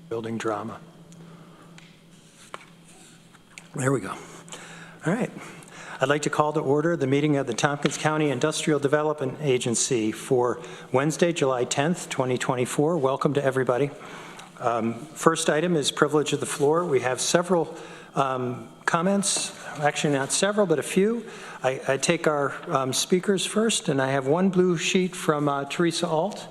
Building drama. There we go. All right. I'd like to call to order the meeting of the Tompkins County Industrial Development Agency for Wednesday, July 10th, 2024. Welcome to everybody. First item is privilege of the floor. We have several comments, actually not several, but a few. I take our speakers first, and I have one blue sheet from Teresa Alt.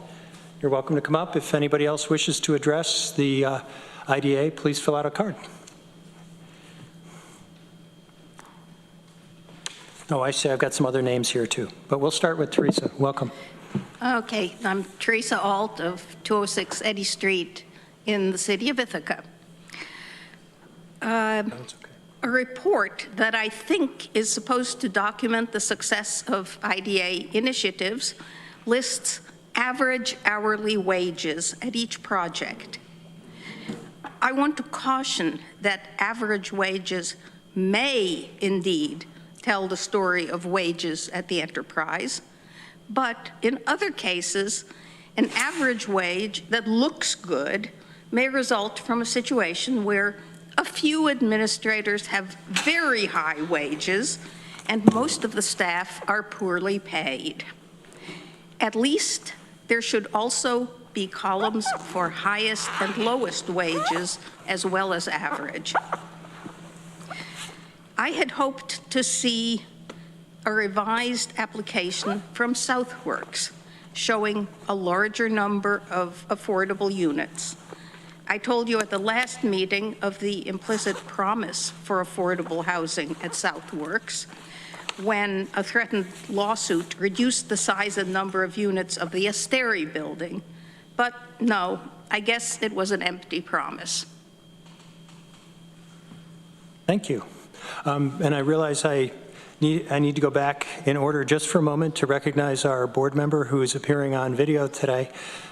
You're welcome to come up. If anybody else wishes to address the IDA, please fill out a card. Oh, I see. I've got some other names here too, but we'll start with Teresa. Welcome. Okay, I'm Teresa Alt of 206 Eddy Street in the city of Ithaca. A report that I think is supposed to document the success of IDA initiatives lists average hourly wages at each project. I want to caution that average wages may indeed tell the story of wages at the enterprise, but in other cases, an average wage that looks good may result from a situation where a few administrators have very high wages and most of the staff are poorly paid. At least there should also be columns for highest and lowest wages as well as average. I had hoped to see a revised application from Southworks showing a larger number of affordable units. I told you at the last meeting of the implicit promise for affordable housing at Southworks when a threatened lawsuit reduced the size and number of units of the Asteri building. But no, I guess it was an empty promise. Thank you. And I realize I need to go back in order just for a moment to recognize our board member who is appearing on video today,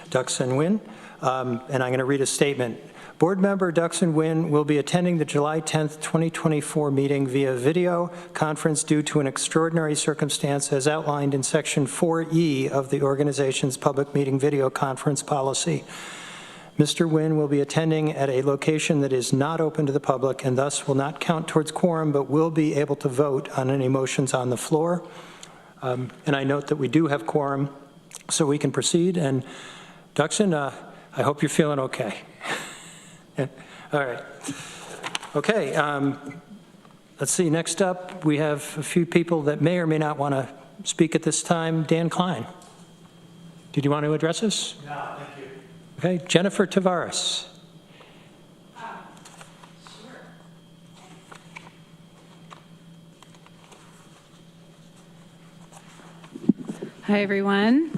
Duxin Nguyen. And I'm going to read a statement. Board member Duxin Nguyen will be attending the July 10th, 2024 meeting via video conference due to an extraordinary circumstance as outlined in Section 4E of the organization's public meeting video conference policy. Mr. Nguyen will be attending at a location that is not open to the public and thus will not count towards quorum, but will be able to vote on any motions on the floor. And I note that we do have quorum, so we can proceed. And Duxin, I hope you're feeling okay. All right. Okay. Let's see. Next up, we have a few people that may or may not want to speak at this time. Dan Klein. Did you want to address us? No, thank you. Okay. Jennifer Tavares. Sure. Hi, everyone.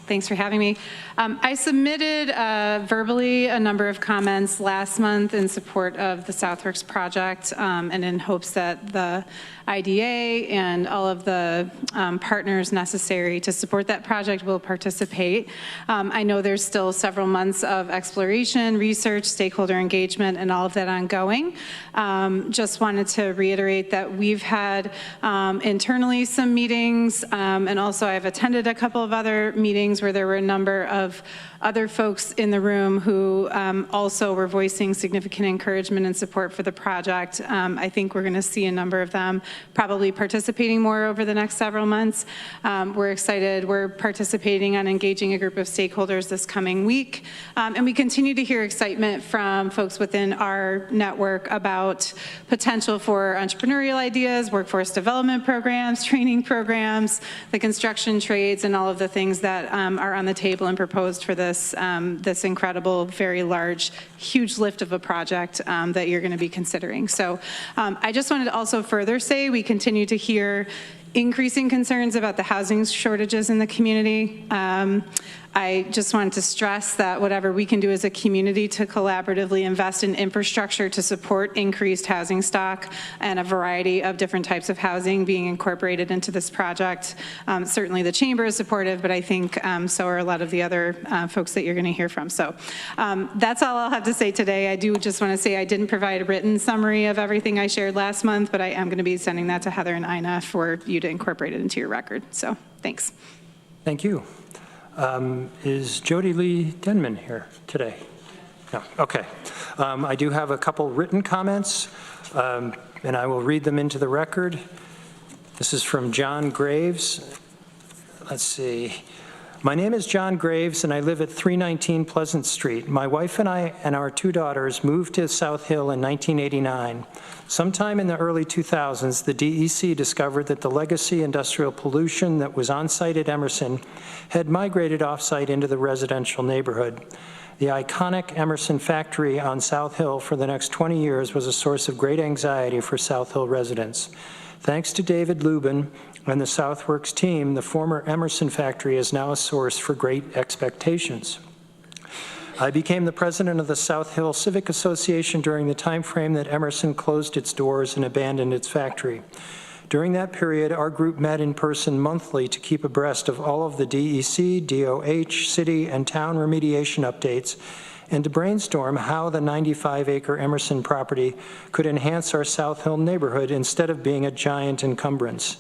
Thanks for having me. I submitted verbally a number of comments last month in support of the Southworks project and in hopes that the IDA and all of the partners necessary to support that project will participate. I know there's still several months of exploration, research, stakeholder engagement, and all of that ongoing. Just wanted to reiterate that we've had internally some meetings, and also I've attended a couple of other meetings where there were a number of other folks in the room who also were voicing significant encouragement and support for the project. I think we're going to see a number of them probably participating more over the next several months. We're excited. We're participating on engaging a group of stakeholders this coming week. And we continue to hear excitement from folks within our network about potential for entrepreneurial ideas, workforce development programs, training programs, the construction trades, and all of the things that are on the table and proposed for this incredible, very large, huge lift of a project that you're going to be considering. So I just wanted to also further say we continue to hear increasing concerns about the housing shortages in the community. I just wanted to stress that whatever we can do as a community to collaboratively invest in infrastructure to support increased housing stock and a variety of different types of housing being incorporated into this project. Certainly the Chamber is supportive, but I think so are a lot of the other folks that you're going to hear from. So that's all I'll have to say today. I do just want to say I didn't provide a written summary of everything I shared last month, but I am going to be sending that to Heather and Ina for you to incorporate it into your record. So thanks. Thank you. Is Jody Lee Denman here today? No, okay. I do have a couple written comments, and I will read them into the record. This is from John Graves. Let's see. My name is John Graves, and I live at 319 Pleasant Street. My wife and I and our 2 daughters moved to South Hill in 1989. Sometime in the early 2000s, the DEC discovered that the legacy industrial pollution that was on site at Emerson had migrated off-site into the residential neighborhood. The iconic Emerson factory on South Hill for the next 20 years was a source of great anxiety for South Hill residents. Thanks to David Lubin and the Southworks team, the former Emerson factory is now a source for great expectations. I became the president of the South Hill Civic Association during the time frame that Emerson closed its doors and abandoned its factory. During that period, our group met in person monthly to keep abreast of all of the DEC, DOH, city, and town remediation updates, and to brainstorm how the 95-acre Emerson property could enhance our South Hill neighborhood instead of being a giant encumbrance.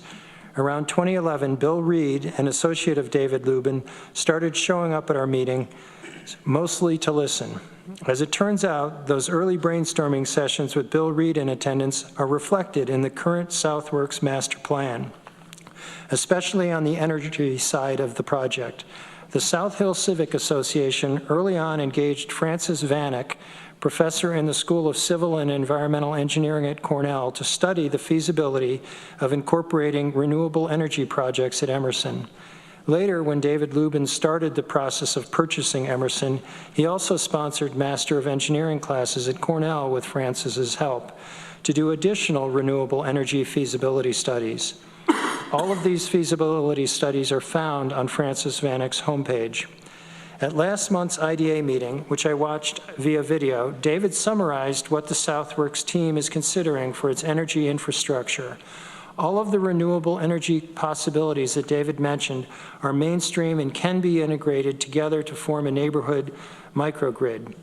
Around 2011, Bill Reed, an associate of David Lubin, started showing up at our meeting, mostly to listen. As it turns out, those early brainstorming sessions with Bill Reed in attendance are reflected in the current Southworks master plan, especially on the energy side of the project. The South Hill Civic Association early on engaged Francis Vanek, professor in the School of Civil and Environmental Engineering at Cornell, to study the feasibility of incorporating renewable energy projects at Emerson. Later, when David Lubin started the process of purchasing Emerson, he also sponsored Master of Engineering classes at Cornell with Francis's help to do additional renewable energy feasibility studies. All of these feasibility studies are found on Francis Vanek's homepage. At last month's IDA meeting, which I watched via video, David summarized what the Southworks team is considering for its energy infrastructure. All of the renewable energy possibilities that David mentioned are mainstream and can be integrated together to form a neighborhood microgrid.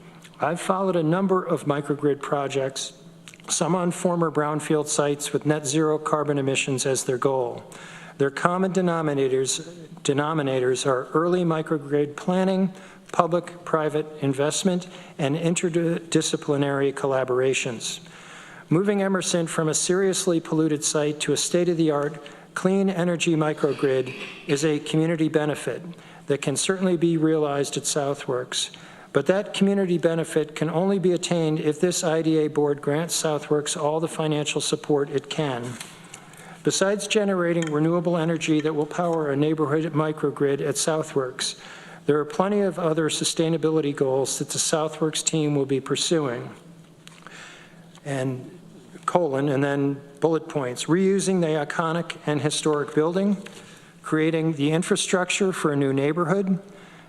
I've followed a number of microgrid projects, some on former brownfield sites with net zero carbon emissions as their goal. Their common denominators are early microgrid planning, public-private investment, and interdisciplinary collaborations. Moving Emerson from a seriously polluted site to a state-of-the-art clean energy microgrid is a community benefit that can certainly be realized at Southworks. But that community benefit can only be attained if this IDA board grants Southworks all the financial support it can. Besides generating renewable energy that will power a neighborhood microgrid at Southworks, there are plenty of other sustainability goals that the Southworks team will be pursuing. And then bullet points: reusing the iconic and historic building, creating the infrastructure for a new neighborhood,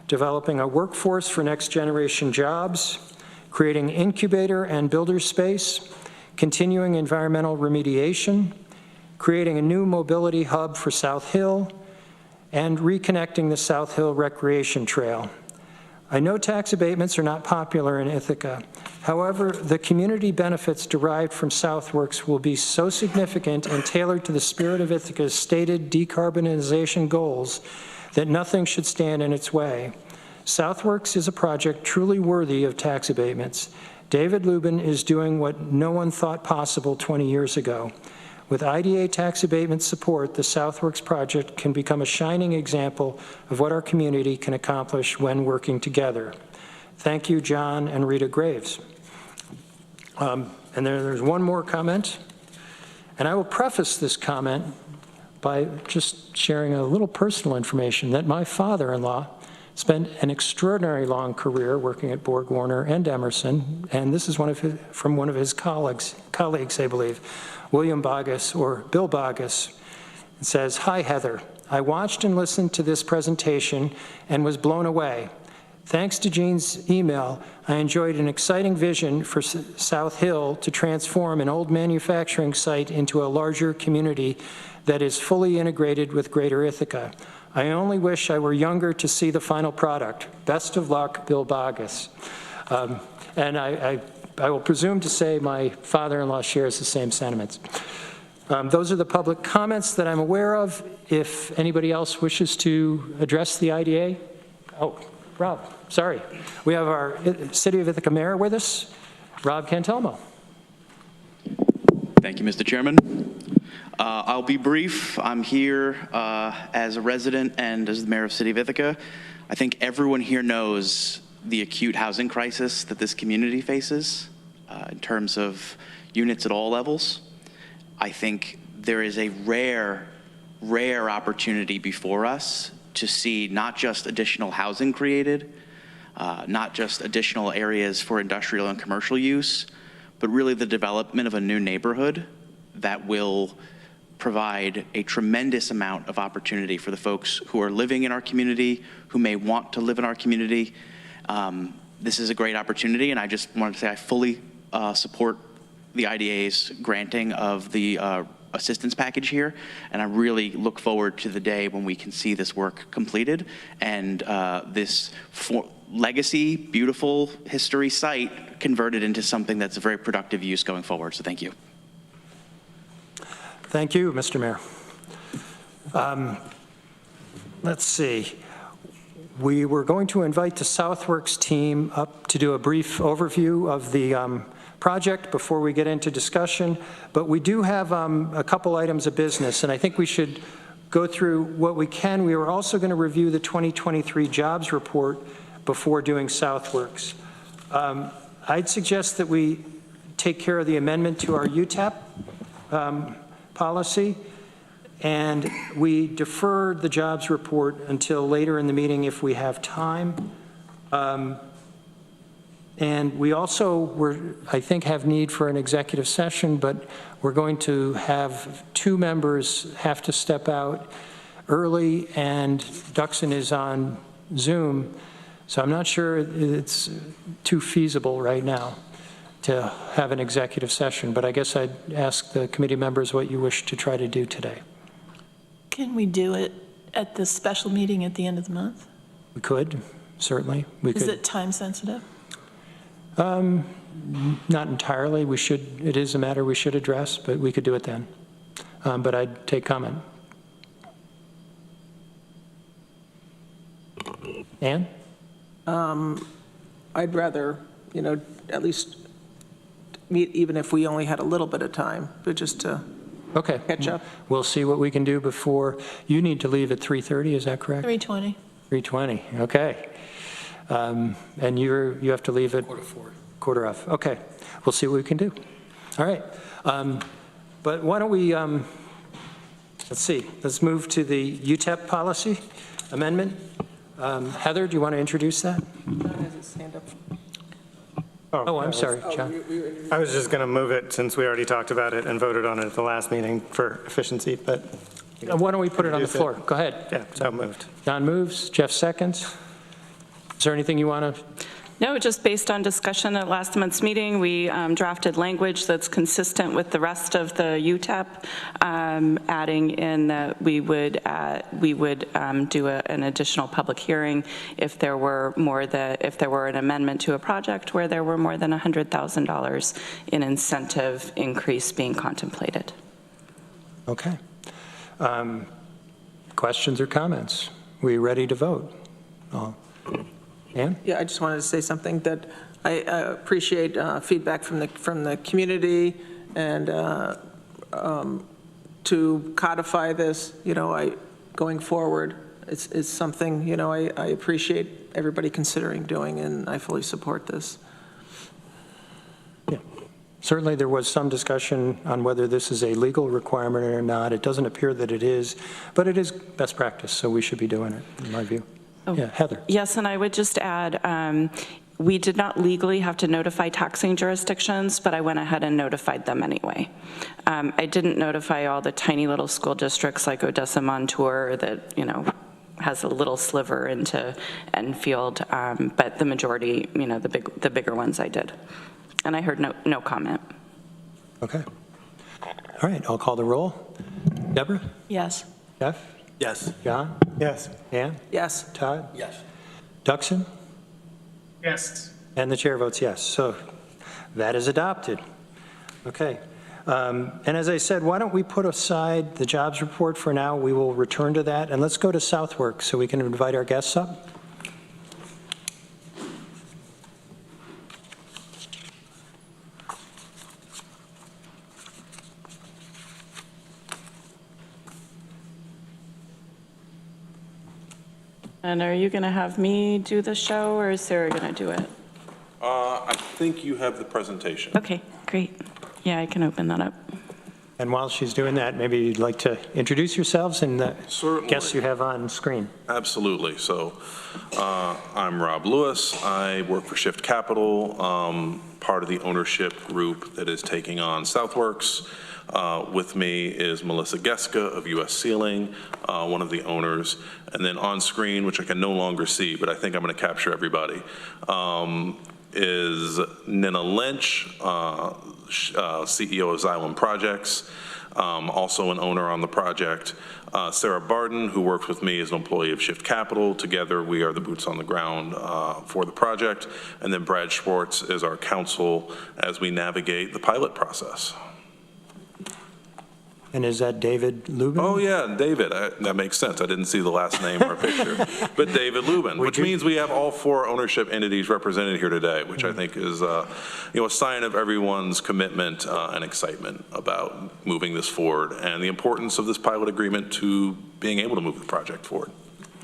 developing a workforce for next generation jobs, creating incubator and builder space, continuing environmental remediation, creating a new mobility hub for South Hill, and reconnecting the South Hill Recreation Trail. I know tax abatements are not popular in Ithaca. However, the community benefits derived from Southworks will be so significant and tailored to the spirit of Ithaca's stated decarbonization goals that nothing should stand in its way. Southworks is a project truly worthy of tax abatements. David Lubin is doing what no one thought possible 20 years ago. With IDA tax abatement support, the Southworks project can become a shining example of what our community can accomplish when working together. Thank you, John and Rita Graves. And there's one more comment, and I will preface this comment by just sharing a little personal information that my father-in-law spent an extraordinary long career working at Borg Warner and Emerson, and this is from one of his colleagues, I believe, William Bogus, or Bill Bogus. It says, "Hi, Heather. I watched and listened to this presentation and was blown away. Thanks to Jean's email, I enjoyed an exciting vision for South Hill to transform an old manufacturing site into a larger community that is fully integrated with Greater Ithaca. I only wish I were younger to see the final product. Best of luck, Bill Bogus." And I will presume to say my father-in-law shares the same sentiments. Those are the public comments that I'm aware of. If anybody else wishes to address the IDA, Rob, sorry. We have our City of Ithaca Mayor with us, Rob Cantelmo. Thank you, Mr. Chairman. I'll be brief. I'm here as a resident and as the mayor of City of Ithaca. I think everyone here knows the acute housing crisis that this community faces in terms of units at all levels. I think there is a rare opportunity before us to see not just additional housing created, not just additional areas for industrial and commercial use, but really the development of a new neighborhood that will provide a tremendous amount of opportunity for the folks who are living in our community, who may want to live in our community. This is a great opportunity, and I just wanted to say I fully support the IDA's granting of the assistance package here, and I really look forward to the day when we can see this work completed and this legacy, beautiful history site converted into something that's a very productive use going forward. So thank you. Thank you, Mr. Mayor. Let's see. We were going to invite the Southworks team up to do a brief overview of the project before we get into discussion, but we do have a couple items of business, and I think we should go through what we can. We were also going to review the 2023 jobs report before doing Southworks. I'd suggest that we take care of the amendment to our UTAP policy, and we defer the jobs report until later in the meeting if we have time. And we also, I think, have need for an executive session, but we're going to have two members have to step out early, and Duxon is on Zoom, so I'm not sure it's too feasible right now to have an executive session, but I guess I'd ask the committee members what you wish to try to do today. Can we do it at the special meeting at the end of the month? We could, certainly. We could. Is it time sensitive? Not entirely. We should, it is a matter we should address, but we could do it then. But I'd take comment. Ann? I'd rather, at least meet even if we only had a little bit of time, but just to Okay. catch up. We'll see what we can do before. You need to leave at 3:30, is that correct? 3:20. 3:20, okay. And you have to leave at? Quarter of, okay. We'll see what we can do. All right. But why don't we, let's see, let's move to the UTEP policy amendment. Heather, do you want to introduce that? John has his hand up. Oh, I'm sorry, John. I was just going to move it since we already talked about it and voted on it at the last meeting for efficiency, but. Why don't we put it on the floor? Go ahead. Yeah, so moved. John moves, Jeff seconds. Is there anything you want to? No, just based on discussion at last month's meeting, we drafted language that's consistent with the rest of the UTEP, adding in that we would do an additional public hearing if there were an amendment to a project where there were more than $100,000 in incentive increase being contemplated. Okay. Questions or comments? We ready to vote? Ann? Yeah, I just wanted to say something that I appreciate feedback from the community, and to codify this, going forward, it's something, I appreciate everybody considering doing, and I fully support this. Yeah. Certainly there was some discussion on whether this is a legal requirement or not. It doesn't appear that it is, but it is best practice, so we should be doing it, in my view. Oh, yeah, Heather. Yes, and I would just add, we did not legally have to notify taxing jurisdictions, but I went ahead and notified them anyway. I didn't notify all the tiny little school districts like Odessa Montour that, has a little sliver into Enfield, but the majority, the bigger ones I did. And I heard no comment. Okay. All right, I'll call the roll. Deborah? Yes. Jeff? Yes. John? Yes. Ann? Yes. Todd? Yes. Duxon? Yes. And the chair votes yes. So that is adopted. Okay. And as I said, why don't we put aside the jobs report for now? We will return to that. And let's go to Southworks so we can invite our guests up. And are you going to have me do the show, or is Sarah going to do it? I think you have the presentation. Okay, great. Yeah, I can open that up. And while she's doing that, maybe you'd like to introduce yourselves and the Certainly. guests you have on screen. Absolutely. So I'm Rob Lewis. I work for Shift Capital, part of the ownership group that is taking on Southworks. With me is Melissa Geska of U.S. Sealing, one of the owners. And then on screen, which I can no longer see, but I think I'm going to capture everybody, is Nina Lynch, CEO of Xylem Projects, also an owner on the project. Sarah Barden, who works with me as an employee of Shift Capital. Together, we are the boots on the ground for the project. And then Brad Schwartz is our counsel as we navigate the pilot process. And is that David Lubin? Oh, yeah, David. That makes sense. I didn't see the last name or picture. But David Lubin, which means we have all 4 ownership entities represented here today, which I think is a sign of everyone's commitment and excitement about moving this forward and the importance of this pilot agreement to being able to move the project forward.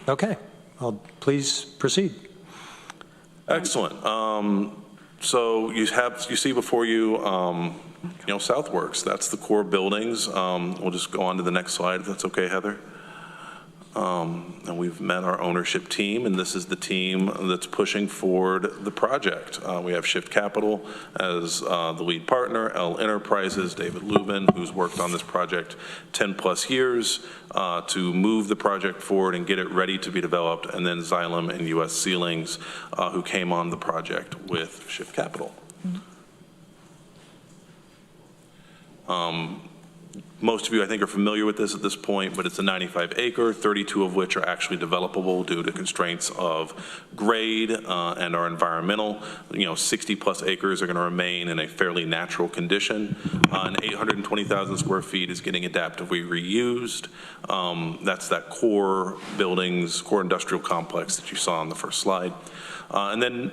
Okay. Well, please proceed. Excellent. So you see before you, Southworks. That's the core buildings. We'll just go on to the next slide, if that's okay, Heather. And we've met our ownership team, and this is the team that's pushing forward the project. We have Shift Capital as the lead partner, L Enterprises, David Lubin, who's worked on this project 10 plus years to move the project forward and get it ready to be developed, and then Xylem and U.S. Ceilings, who came on the project with Shift Capital. Most of you, I think, are familiar with this at this point, but it's a 95-acre, 32 of which are actually developable due to constraints of grade and our environmental. 60-plus acres are going to remain in a fairly natural condition, and 820,000 square feet is getting adaptively reused. That's that core buildings, core industrial complex that you saw on the first slide. And then,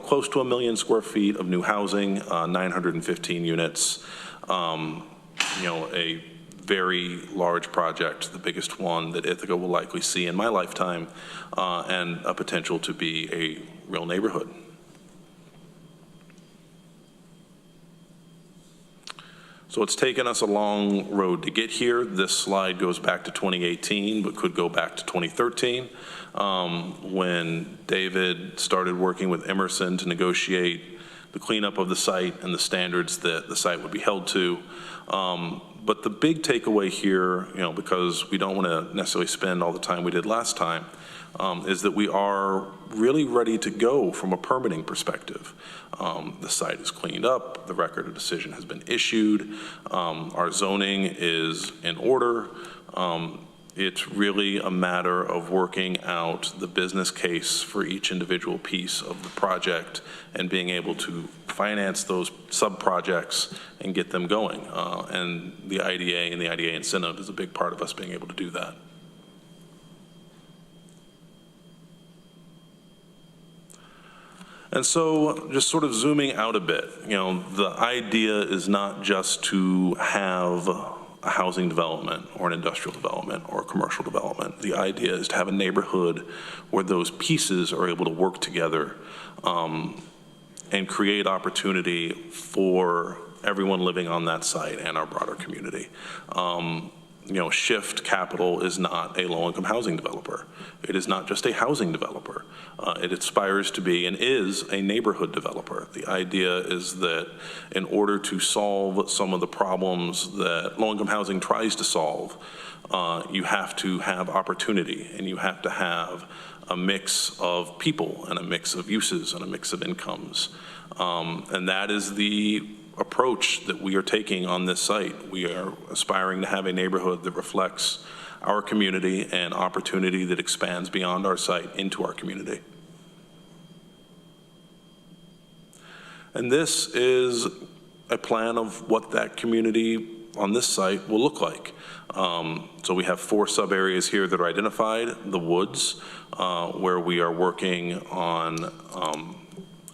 close to 1 million square feet of new housing, 915 units. A very large project, the biggest one that Ithaca will likely see in my lifetime, and a potential to be a real neighborhood. So it's taken us a long road to get here. This slide goes back to 2018, but could go back to 2013, when David started working with Emerson to negotiate the cleanup of the site and the standards that the site would be held to. But the big takeaway here, because we don't want to necessarily spend all the time we did last time, is that we are really ready to go from a permitting perspective. The site is cleaned up, the record of decision has been issued, our zoning is in order. It's really a matter of working out the business case for each individual piece of the project and being able to finance those sub-projects and get them going. And the IDA and the IDA incentive is a big part of us being able to do that. And so just sort of zooming out a bit, the idea is not just to have a housing development or an industrial development or a commercial development. The idea is to have a neighborhood where those pieces are able to work together and create opportunity for everyone living on that site and our broader community. Shift Capital is not a low-income housing developer. It is not just a housing developer. It aspires to be and is a neighborhood developer. The idea is that in order to solve some of the problems that low-income housing tries to solve, you have to have opportunity, and you have to have a mix of people and a mix of uses and a mix of incomes. And that is the approach that we are taking on this site. We are aspiring to have a neighborhood that reflects our community and opportunity that expands beyond our site into our community. And this is a plan of what that community on this site will look like. So we have 4 sub-areas here that are identified. The woods, where we are working on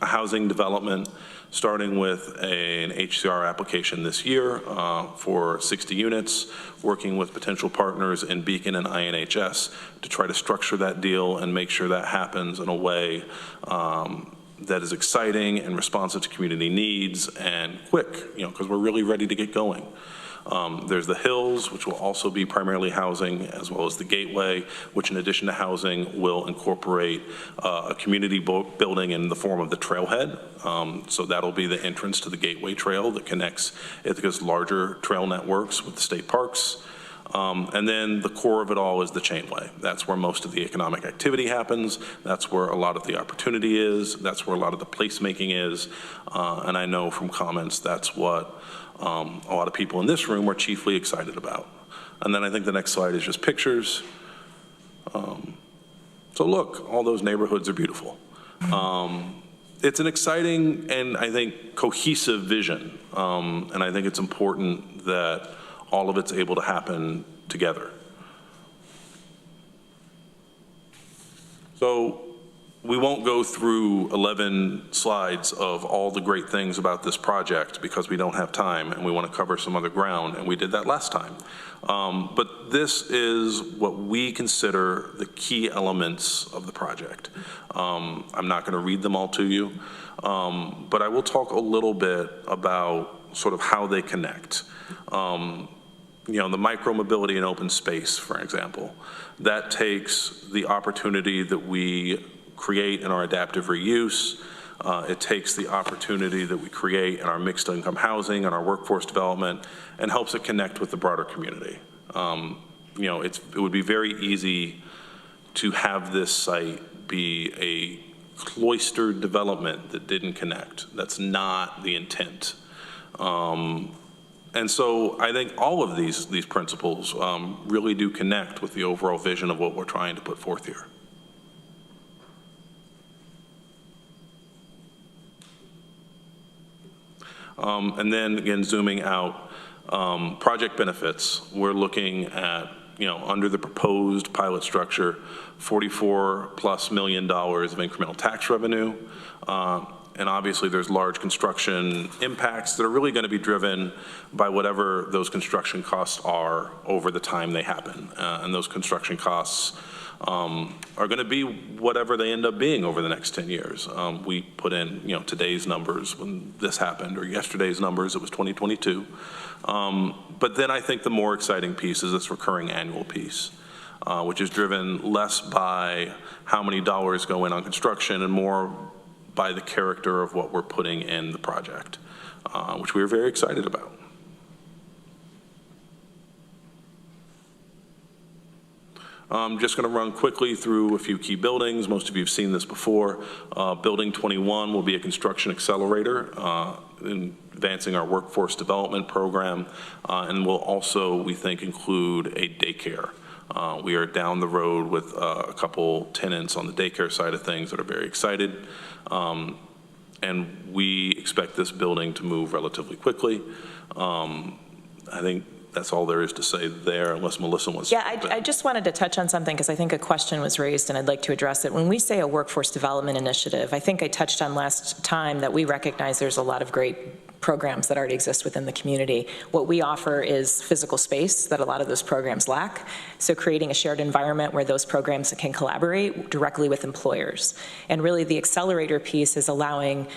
a housing development starting with an HCR application this year for 60 units, working with potential partners in Beacon and INHS to try to structure that deal and make sure that happens in a way that is exciting and responsive to community needs and quick, because we're really ready to get going. There's the Hills, which will also be primarily housing, as well as the Gateway, which in addition to housing will incorporate a community building in the form of the trailhead. So that'll be the entrance to the Gateway Trail that connects Ithaca's larger trail networks with the state parks. And then the core of it all is the chainway. That's where most of the economic activity happens. That's where a lot of the opportunity is. That's where a lot of the placemaking is. And I know from comments that's what a lot of people in this room are chiefly excited about. And then I think the next slide is just pictures. So look, all those neighborhoods are beautiful. It's an exciting and I think cohesive vision. And I think it's important that all of it's able to happen together. So we won't go through 11 slides of all the great things about this project because we don't have time and we want to cover some other ground, and we did that last time. But this is what we consider the key elements of the project. I'm not going to read them all to you, but I will talk a little bit about sort of how they connect. The micro-mobility and open space, for example, that takes the opportunity that we create in our adaptive reuse. It takes the opportunity that we create in our mixed income housing and our workforce development and helps it connect with the broader community. It would be very easy to have this site be a cloistered development that didn't connect. That's not the intent. And so I think all of these principles really do connect with the overall vision of what we're trying to put forth here. And then again, zooming out, project benefits, we're looking at, under the proposed pilot structure, $44+ million of incremental tax revenue. And obviously there's large construction impacts that are really going to be driven by whatever those construction costs are over the time they happen. And those construction costs are going to be whatever they end up being over the next 10 years. We put in, today's numbers when this happened, or yesterday's numbers, it was 2022. But then I think the more exciting piece is this recurring annual piece, which is driven less by how many dollars go in on construction and more by the character of what we're putting in the project, which we are very excited about. I'm just going to run quickly through a few key buildings. Most of you have seen this before. Building 21 will be a construction accelerator in advancing our workforce development program, and will also, we think, include a daycare. We are down the road with a couple tenants on the daycare side of things that are very excited. And we expect this building to move relatively quickly. I think that's all there is to say there, unless Melissa wants to. Yeah, I just wanted to touch on something because I think a question was raised and I'd like to address it. When we say a workforce development initiative, I think I touched on last time that we recognize there's a lot of great programs that already exist within the community. What we offer is physical space that a lot of those programs lack. So creating a shared environment where those programs can collaborate directly with employers. And really the accelerator piece is allowing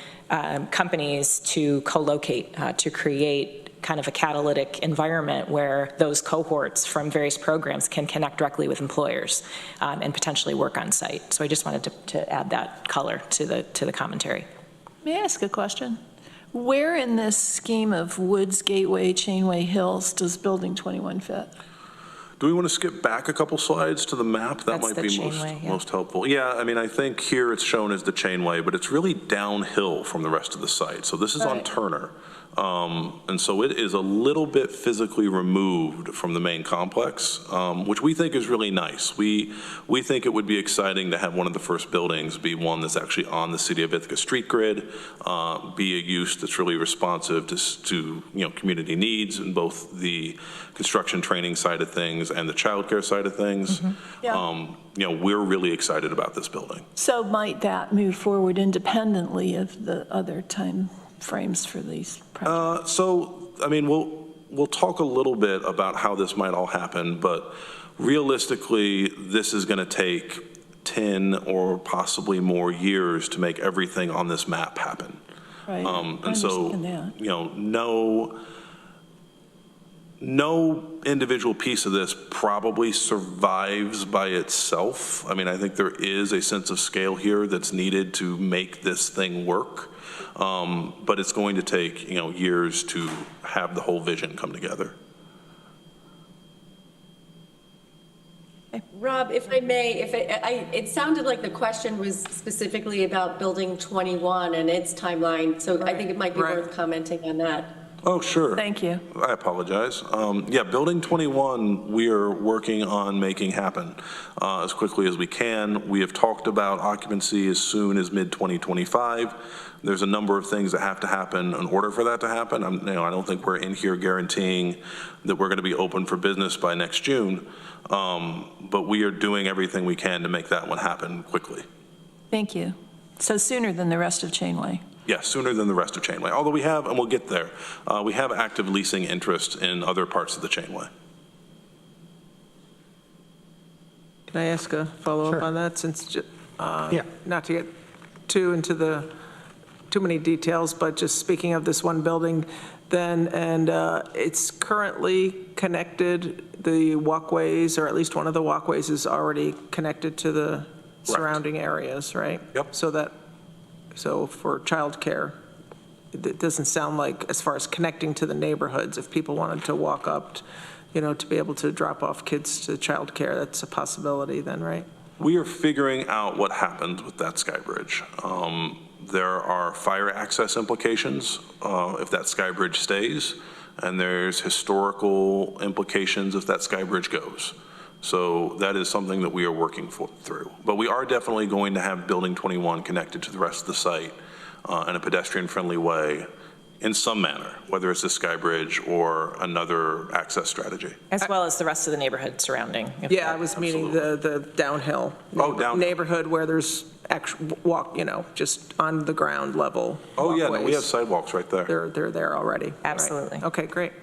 companies to co-locate, to create kind of a catalytic environment where those cohorts from various programs can connect directly with employers and potentially work on site. So I just wanted to add that color to the commentary. May I ask a question? Where in this scheme of Woods, Gateway, Chainway, Hills does Building 21 fit? Do we want to skip back a couple slides to the map? That That's might the be chainway, most helpful. Yeah, I mean, I think here it's shown as the chainway, but it's really downhill from the rest of the site. So this is on Turner. And so it is a little bit physically removed from the main complex, which we think is really nice. We think it would be exciting to have one of the first buildings be one that's actually on the City of Ithaca street grid, be a use that's really responsive to community needs in both the construction training side of things and the childcare side of things. Yeah. We're really excited about this building. So might that move forward independently of the other time frames for these projects? So, I mean, we'll talk a little bit about how this might all happen, but realistically, this is going to take 10 or possibly more years to make everything on this map happen. Right. And so, you know, no individual piece of this probably survives by itself. I mean, I think there is a sense of scale here that's needed to make this thing work. But it's going to take, you know, years to have the whole vision come together. Rob, if I may, it sounded like the question was specifically about Building 21 and its timeline, so I think it might be worth commenting on that. Oh, sure. Thank you. I apologize. Yeah, Building 21, we are working on making happen as quickly as we can. We have talked about occupancy as soon as mid-2025. There's a number of things that have to happen in order for that to happen. I don't think we're in here guaranteeing that we're going to be open for business by next June, but we are doing everything we can to make that one happen quickly. Thank you. So sooner than the rest of Chainway? Yes, sooner than the rest of Chainway. Although we have, and we'll get there, we have active leasing interest in other parts of the Chainway. Can I ask a follow-up Sure. on that, since, Yeah. not to get too many details, but just speaking of this one building, then, and it's currently connected, the walkways, or at least one of the walkways is already connected to the surrounding areas, right? Yep. So for childcare, it doesn't sound like, as far as connecting to the neighborhoods, if people wanted to walk up, you know, to be able to drop off kids to childcare, that's a possibility then, right? We are figuring out what happens with that sky bridge. There are fire access implications if that sky bridge stays, and there's historical implications if that sky bridge goes. So that is something that we are working through. But we are definitely going to have Building 21 connected to the rest of the site in a pedestrian-friendly way in some manner, whether it's the sky bridge or another access strategy. As well as the rest of the neighborhood surrounding. Yeah, I was meaning the downhill. Downhill. Neighborhood where there's actual walk, you know, just on the ground level. Oh, yeah, no, we walkways. have sidewalks right there. They're there already. Right. Absolutely. Okay, great.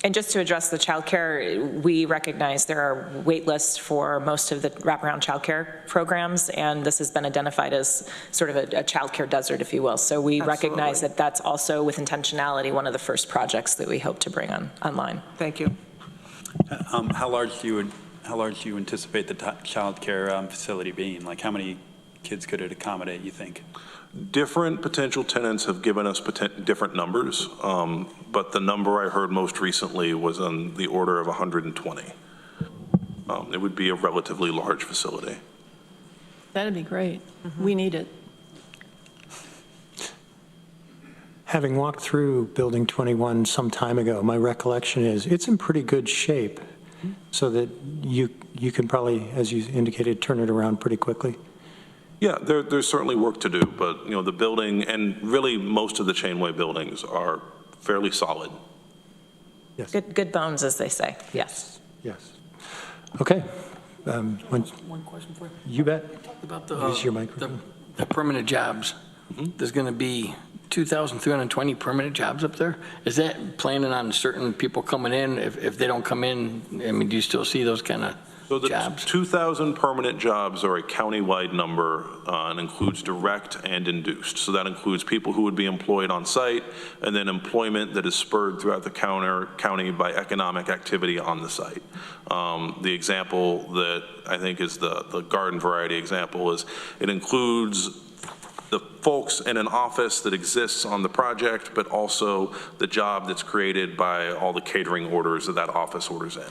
And just to address the childcare, we recognize there are wait lists for most of the wraparound childcare programs, and this has been identified as sort of a childcare desert, if you will. So we recognize that that's also, with intentionality, one of the first projects that we hope to bring online. Thank you. How large do you anticipate the childcare facility being? Like, how many kids could it accommodate, you think? Different potential tenants have given us different numbers, but the number I heard most recently was on the order of 120. It would be a relatively large facility. That'd be great. We need it. Having walked through Building 21 some time ago, my recollection is it's in pretty good shape, so that you can probably, as you indicated, turn it around pretty quickly. Yeah, there's certainly work to do, but you know, the building and really most of the Chainway buildings are fairly solid. Yes. Good bones, as they say. Yes. Yes. Okay. One question for you. You bet. About Use your microphone. the permanent jobs. There's going to be 2,320 permanent jobs up there. Is that planning on certain people coming in? If they don't come in, I mean, do you still see those kind of So the jobs? 2,000 permanent jobs are a county-wide number and includes direct and induced. So that includes people who would be employed on site and then employment that is spurred throughout the county by economic activity on the site. The example that I think is the garden variety example is it includes the folks in an office that exists on the project, but also the job that's created by all the catering orders that office orders in.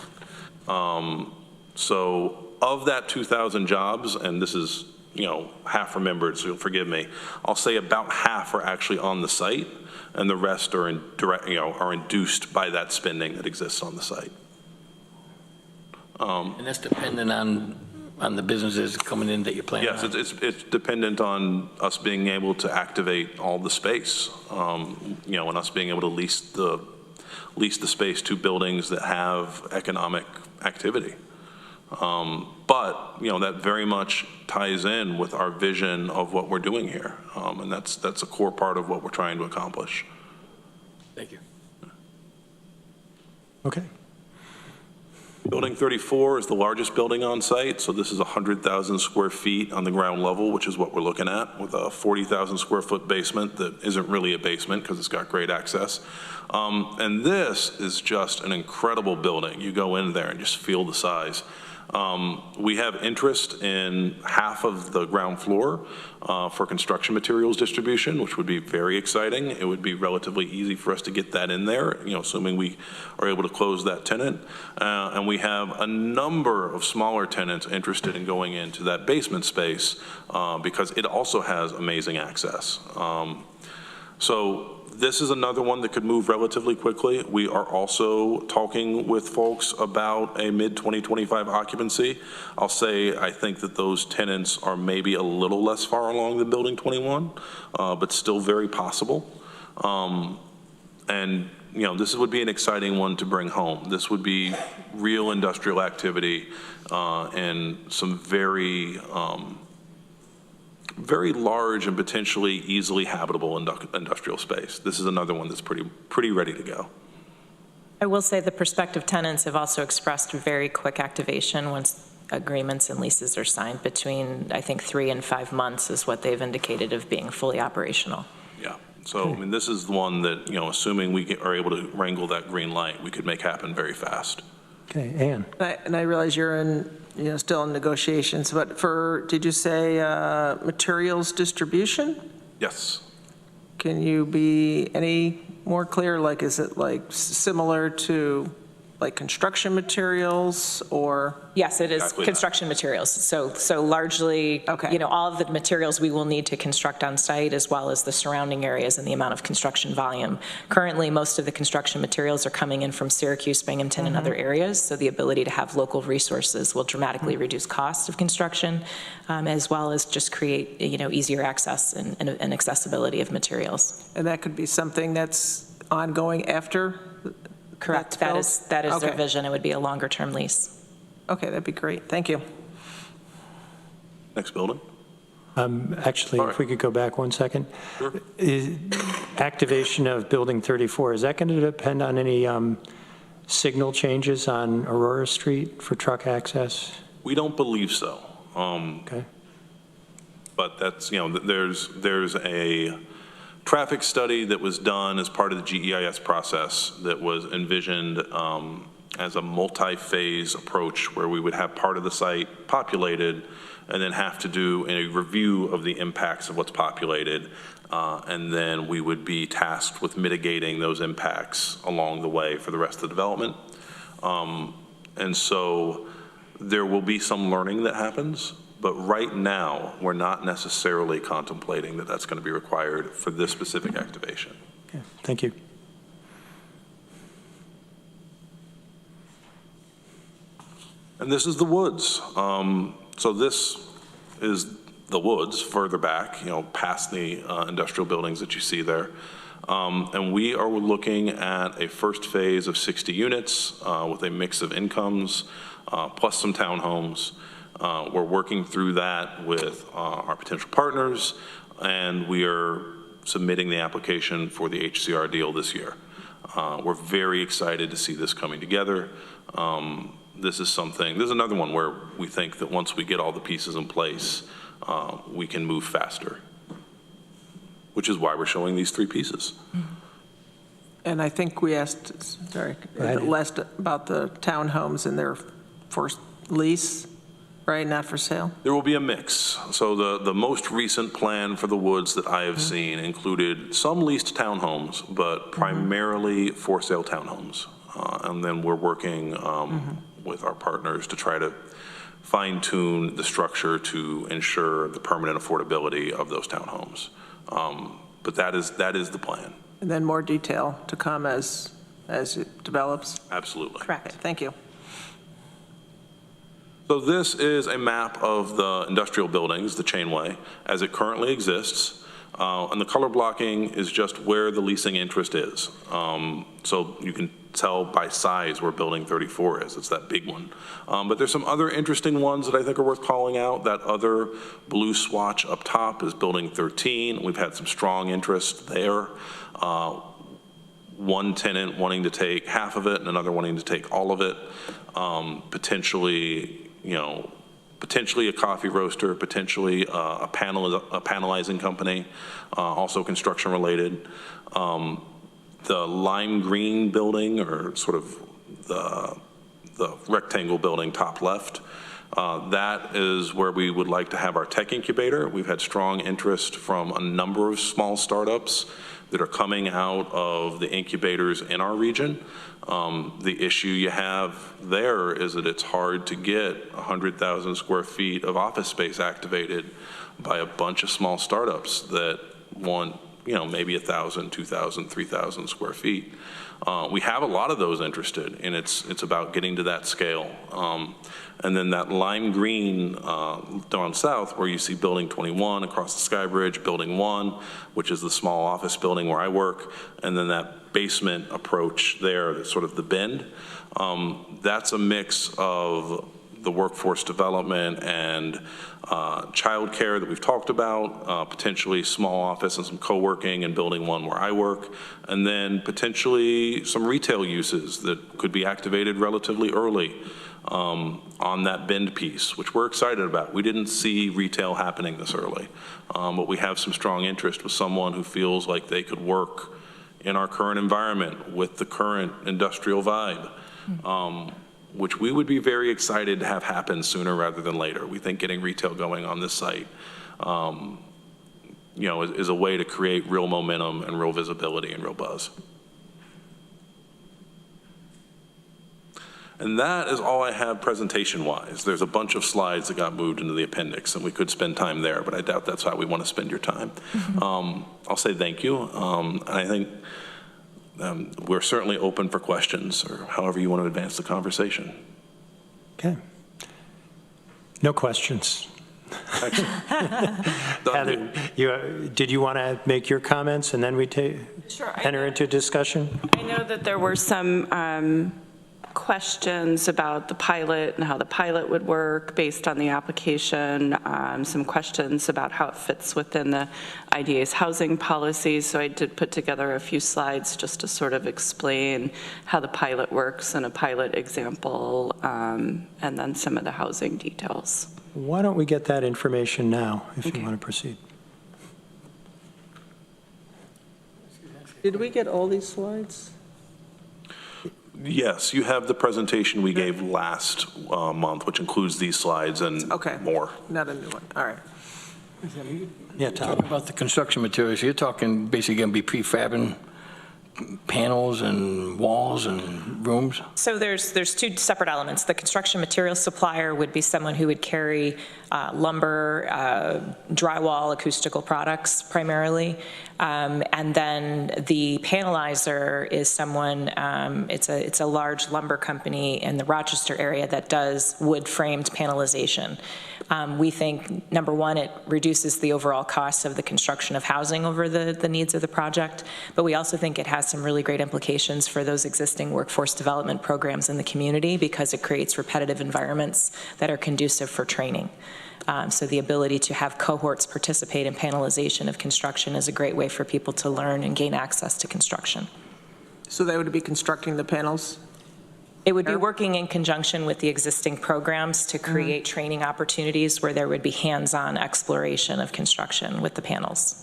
So of that 2,000 jobs, and this is, you know, half remembered, so you'll forgive me, I'll say about half are actually on the site, and the rest are are induced by that spending that exists on the site. And that's dependent on the businesses coming in that you're planning on? Yes, it's dependent on us being able to activate all the space, you know, and us being able to lease the space to buildings that have economic activity. But But, that very much ties in with our vision of what we're doing here. And that's a core part of what we're trying to accomplish. Thank you. Okay. Building 34 is the largest building on site, so this is 100,000 square feet on the ground level, which is what we're looking at, with a 40,000 square foot basement that isn't really a basement because it's got great access. And this is just an incredible building. You go in there and just feel the size. We have interest in half of the ground floor for construction materials distribution, which would be very exciting. It would be relatively easy for us to get that in there, assuming we are able to close that tenant. And we have a number of smaller tenants interested in going into that basement space because it also has amazing access. So this is another one that could move relatively quickly. We are also talking with folks about a mid-2025 occupancy. I'll say I think that those tenants are maybe a little less far along than Building 21, but still very possible. And this would be an exciting one to bring home. This would be real industrial activity and some very large and potentially easily habitable industrial space. This is another one that's pretty ready to go. I will say the prospective tenants have also expressed very quick activation once agreements and leases are signed. Between, I think, 3 and 5 months is what they've indicated of being fully operational. Yeah. So, I mean, this is the one that, assuming we are able to wrangle that green light, we could make happen very fast. Okay, Ann. And I realize you're still in negotiations, but did you say materials distribution? Yes. Can you be any more clear? Like, is it like similar to like construction materials or? Yes, it is Exactly construction materials. So largely, Okay. All of the materials we will need to construct on site, as well as the surrounding areas and the amount of construction volume. Currently, most of the construction materials are coming in from Syracuse, Binghamton, and other areas. So the ability to have local resources will dramatically reduce costs of construction, as well as just create, easier access and accessibility of materials. And that could be something that's ongoing after? Correct. That is their Okay. vision. It would be a longer-term lease. Okay, that'd be great. Thank you. Next building. Actually, All right. if we could go back 1 second. Sure. Activation of Building 34, is that going to depend on any signal changes on Aurora Street for truck access? We don't believe so. Okay. But that's, there's a traffic study that was done as part of the GEIS process that was envisioned as a multi-phase approach where we would have part of the site populated and then have to do a review of the impacts of what's populated. And then we would be tasked with mitigating those impacts along the way for the rest of the development. And so there will be some learning that happens, but right now, we're not necessarily contemplating that that's going to be required for this specific activation. Okay, thank you. And this is the woods. So this is the woods further back, past the industrial buildings that you see there. And we are looking at a first phase of 60 units with a mix of incomes plus some townhomes. We're working through that with our potential partners, and we are submitting the application for the HCR deal this year. We're very excited to see this coming together. This is another one where we think that once we get all the pieces in place, we can move faster, which is why we're showing these 3 pieces. And I think we asked, last about the townhomes and their first lease, right, not for sale? There will be a mix. So the most recent plan for the woods that I have seen included some leased townhomes, but primarily for sale townhomes. And then we're working with our partners to try to fine tune the structure to ensure the permanent affordability of those townhomes. But that is the plan. And then more detail to come as it develops? Absolutely. Correct. Thank you. So this is a map of the industrial buildings, the chainway, as it currently exists. And the color blocking is just where the leasing interest is. So you can tell by size where building 34 is. It's that big one. But there's some other interesting ones that I think are worth calling out. That other blue swatch up top is building 13. We've had some strong interest there. One tenant wanting to take half of it and another wanting to take all of it. Potentially, potentially a coffee roaster, potentially a panelizing company, also construction related. The lime green building, or sort of the rectangle building top left, that is where we would like to have our tech incubator. We've had strong interest from a number of small startups that are coming out of the incubators in our region. The issue you have there is that it's hard to get 100,000 square feet of office space activated by a bunch of small startups that want, maybe 1,000, 2,000, 3,000 square feet. We have a lot of those interested, and it's about getting to that scale. And then that lime green down south, where you see building 21 across the Sky Bridge, building 1, which is the small office building where I work, and then that basement approach there, that's sort of the bend. That's a mix of the workforce development and childcare that we've talked about, potentially small office and some co-working in building 1 where I work, and then potentially some retail uses that could be activated relatively early on that bend piece, which we're excited about. We didn't see retail happening this early, but we have some strong interest with someone who feels like they could work in our current environment with the current industrial vibe. Which we would be very excited to have happen sooner rather than later. We think getting retail going on this site, is a way to create real momentum and real visibility and real buzz. And that is all I have presentation-wise. There's a bunch of slides that got moved into the appendix, and we could spend time there, but I doubt that's how we want to spend your time. I'll say thank you, and I think we're certainly open for questions or however you want to advance the conversation. Okay. No questions. Heather, did you want to make your comments and then we enter into discussion? I know that there were some questions about the pilot and how the pilot would work based on the application, some questions about how it fits within the IDA's housing policies. So I did put together a few slides just to sort of explain how the pilot works in a pilot example, and then some of the housing details. Why don't we get that information now, if you want to proceed? Did we get all these slides? Yes, you have the presentation we gave last month, which includes these slides and more. Not a new one. All right. Yeah, Tom. Talk about the construction materials. You're talking basically going to be prefabbing panels and walls and rooms? So there's two separate elements. The construction materials supplier would be someone who would carry lumber, drywall, acoustical products primarily. And then the panelizer is someone, it's a large lumber company in the Rochester area that does wood framed panelization. We think, number one, it reduces the overall cost of the construction of housing over the needs of the project, but we also think it has some really great implications for those existing workforce development programs in the community because it creates repetitive environments that are conducive for training. So the ability to have cohorts participate in panelization of construction is a great way for people to learn and gain access to construction. So they would be constructing the panels? It would be working in conjunction with the existing programs to create training opportunities where there would be hands-on exploration of construction with the panels.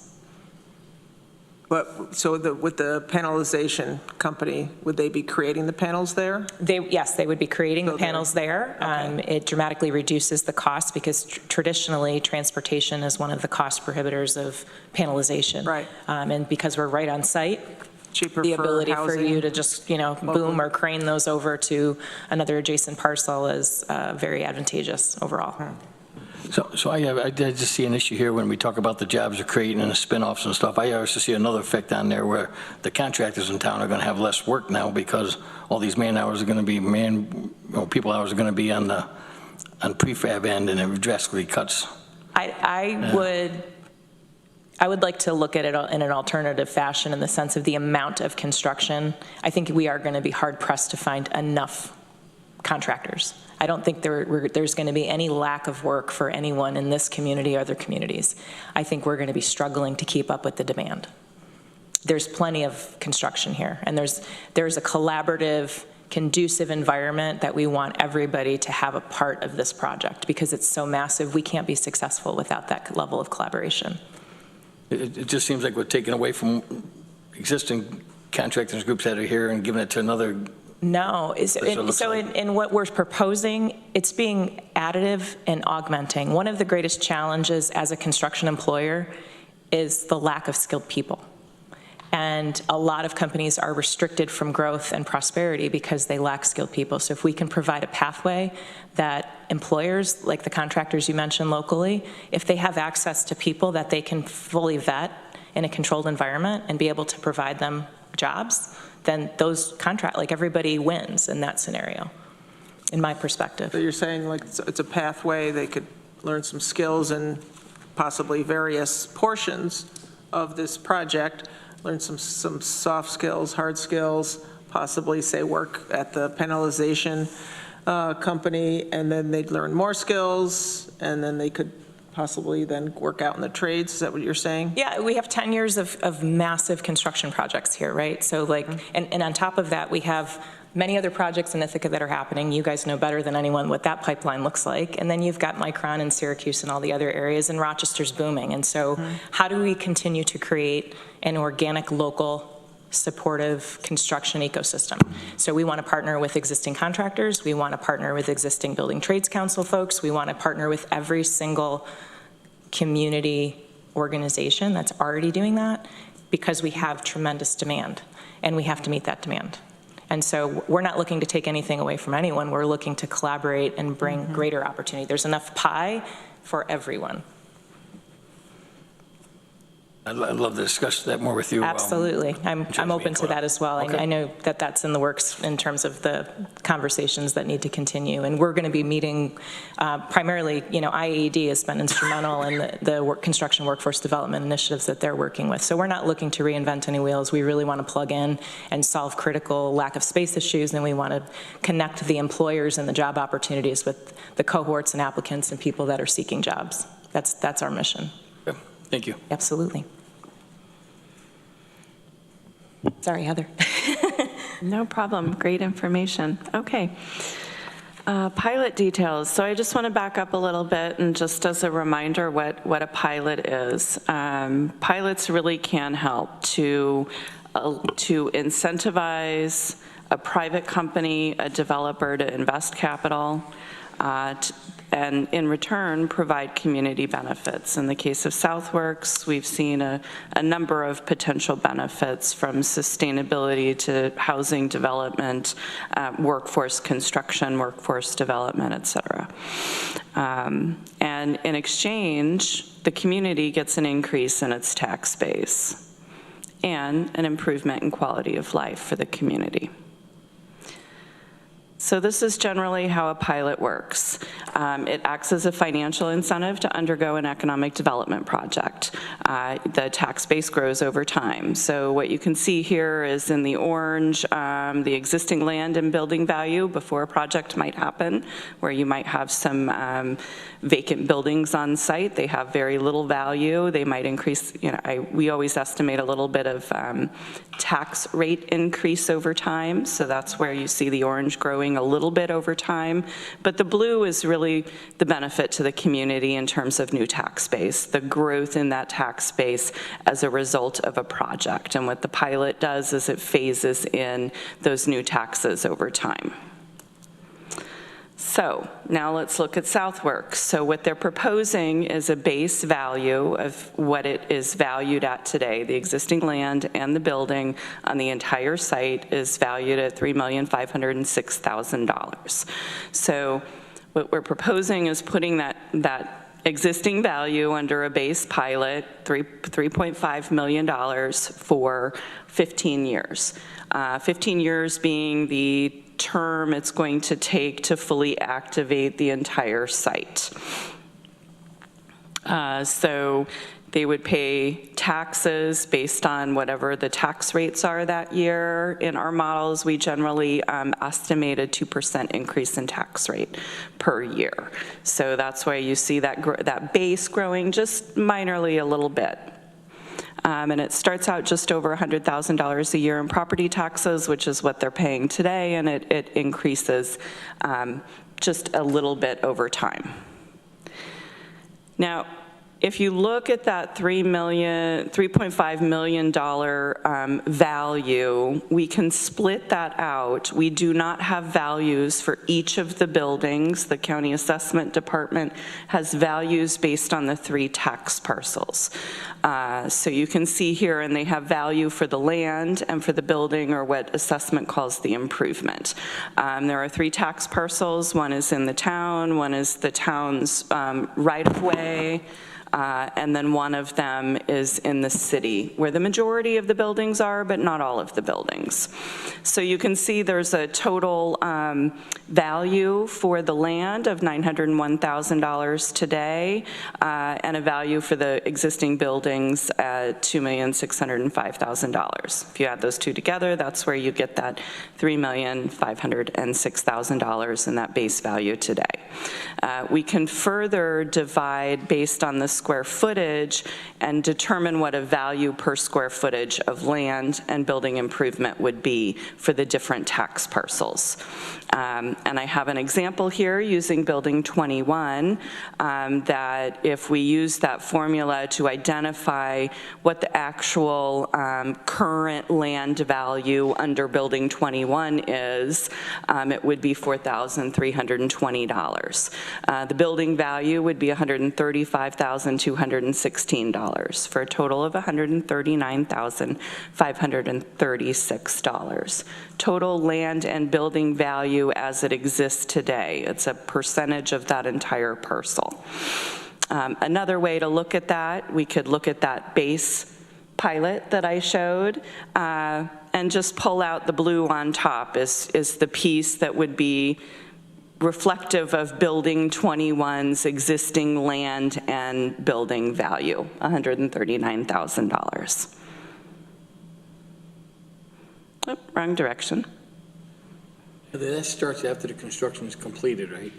But so with the panelization company, would they be creating the panels there? Yes, they would be creating the panels there. Okay. It dramatically reduces the cost because traditionally transportation is one of the cost prohibitors of panelization. Right. And because we're right on site, cheaper the for ability housing. for you to just, boom or crane those over to another adjacent parcel is very advantageous overall. So I just see an issue here when we talk about the jobs they're creating and the spin-offs and stuff. I also see another effect on there where the contractors in town are going to have less work now because all these man hours are going to be people hours are going to be on I would like to look at it in an alternative fashion in the sense of the amount of construction. I think we are going to be hard-pressed to find enough contractors. I don't think there's going to be any lack of work for anyone in this community or other communities. I think we're going to be struggling to keep up with the demand. There's plenty of construction here, and there's a collaborative, conducive environment that we want everybody to have a part of this project because it's so massive. We can't be successful without that level of collaboration. It just seems like we're taking away from existing contractors groups that are here and giving it to another. No, so in what we're proposing, it's being additive and augmenting. One of the greatest challenges as a construction employer is the lack of skilled people. And a lot of companies are restricted from growth and prosperity because they lack skilled people. So if we can provide a pathway that employers, like the contractors you mentioned locally, if they have access to people that they can fully vet in a controlled environment and be able to provide them jobs, then those everybody wins in that scenario, in my perspective. So you're saying like it's a pathway, they could learn some skills in possibly various portions of this project, learn some soft skills, hard skills, possibly say work at the penalization company, and then they'd learn more skills, and then they could possibly then work out in the trades. Is that what you're saying? Yeah, we have 10 years of massive construction projects here, right? So and on top of that, we have many other projects in Ithaca that are happening. You guys know better than anyone what that pipeline looks like. And then you've got Micron and Syracuse and all the other areas, and Rochester's booming. And so how do we continue to create an organic, local, supportive construction ecosystem? So we want to partner with existing contractors. We want to partner with existing Building Trades Council folks. We want to partner with every single community organization that's already doing that because we have tremendous demand, and we have to meet that demand. And so we're not looking to take anything away from anyone. We're looking to collaborate and bring greater opportunity. There's enough pie for everyone. I'd love to discuss that more with you. Absolutely. I'm open to that as well. Okay. I know that that's in the works in terms of the conversations that need to continue. And we're going to be meeting primarily, IAED has been instrumental in the construction workforce development initiatives that they're working with. So we're not looking to reinvent any wheels. We really want to plug in and solve critical lack of space issues. And we want to connect the employers and the job opportunities with the cohorts and applicants and people that are seeking jobs. That's our mission. Okay. Thank you. Absolutely. Sorry, Heather. No problem. Great information. Okay. Pilot details. So I just want to back up a little bit and just as a reminder what a pilot is. Pilots really can help to incentivize a private company, a developer to invest capital, and in return provide community benefits. In the case of Southworks, we've seen a number of potential benefits from sustainability to housing development, workforce construction, workforce development, et cetera. And in exchange, the community gets an increase in its tax base and an improvement in quality of life for the community. So this is generally how a pilot works. It acts as a financial incentive to undergo an economic development project. The tax base grows over time. So what you can see here is in the orange, the existing land and building value before a project might happen, where you might have some vacant buildings on site. They have very little value. They might increase, we always estimate a little bit of tax rate increase over time. So that's where you see the orange growing a little bit over time. But the blue is really the benefit to the community in terms of new tax base, the growth in that tax base as a result of a project. And what the pilot does is it phases in those new taxes over time. So now let's look at Southworks. So what they're proposing is a base value of what it is valued at today. The existing land and the building on the entire site is valued at $3,506,000. So what we're proposing is putting that existing value under a base pilot, $3.5 million for 15 years. 15 years being the term it's going to take to fully activate the entire site. So they would pay taxes based on whatever the tax rates are that year. In our models, we generally estimate a 2% increase in tax rate per year. So that's why you see that base growing just minorly a little bit. And it starts out just over $100,000 a year in property taxes, which is what they're paying today, and it increases just a little bit over time. Now, if you look at that $3.5 million value, we can split that out. We do not have values for each of the buildings. The county assessment department has values based on the 3 tax parcels. So you can see here, and they have value for the land and for the building, or what assessment calls the improvement. There are 3 tax parcels. One is in the town, one is the town's right-of-way, and then one of them is in the city, where the majority of the buildings are, but not all of the buildings. So you can see there's a total value for the land of $901,000 today, and a value for the existing buildings at $2,605,000. If you add those two together, that's where you get that $3,506,000 in that base value today. We can further divide based on the square footage and determine what a value per square footage of land and building improvement would be for the different tax parcels. And I have an example here using Building 21, that if we use that formula to identify what the actual current land value under Building 21 is, it would be $4,320. The building value would be $135,216 for a total of $139,536. Total land and building value as it exists today. It's a percentage of that entire parcel. Another way to look at that, we could look at that base pilot that I showed, and just pull out the blue on top is the piece that would be reflective of Building 21's existing land and building value, $139,000. Oh, wrong direction. That starts after the construction is completed, right?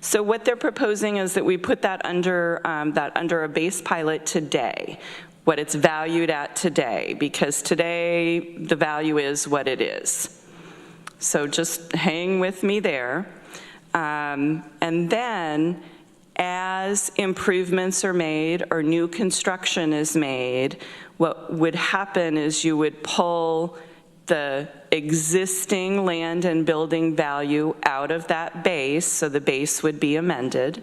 So what they're proposing is that we put that under a base pilot today, what it's valued at today, because today the value is what it is. So just hang with me there. And then as improvements are made or new construction is made, what would happen is you would pull the existing land and building value out of that base, so the base would be amended.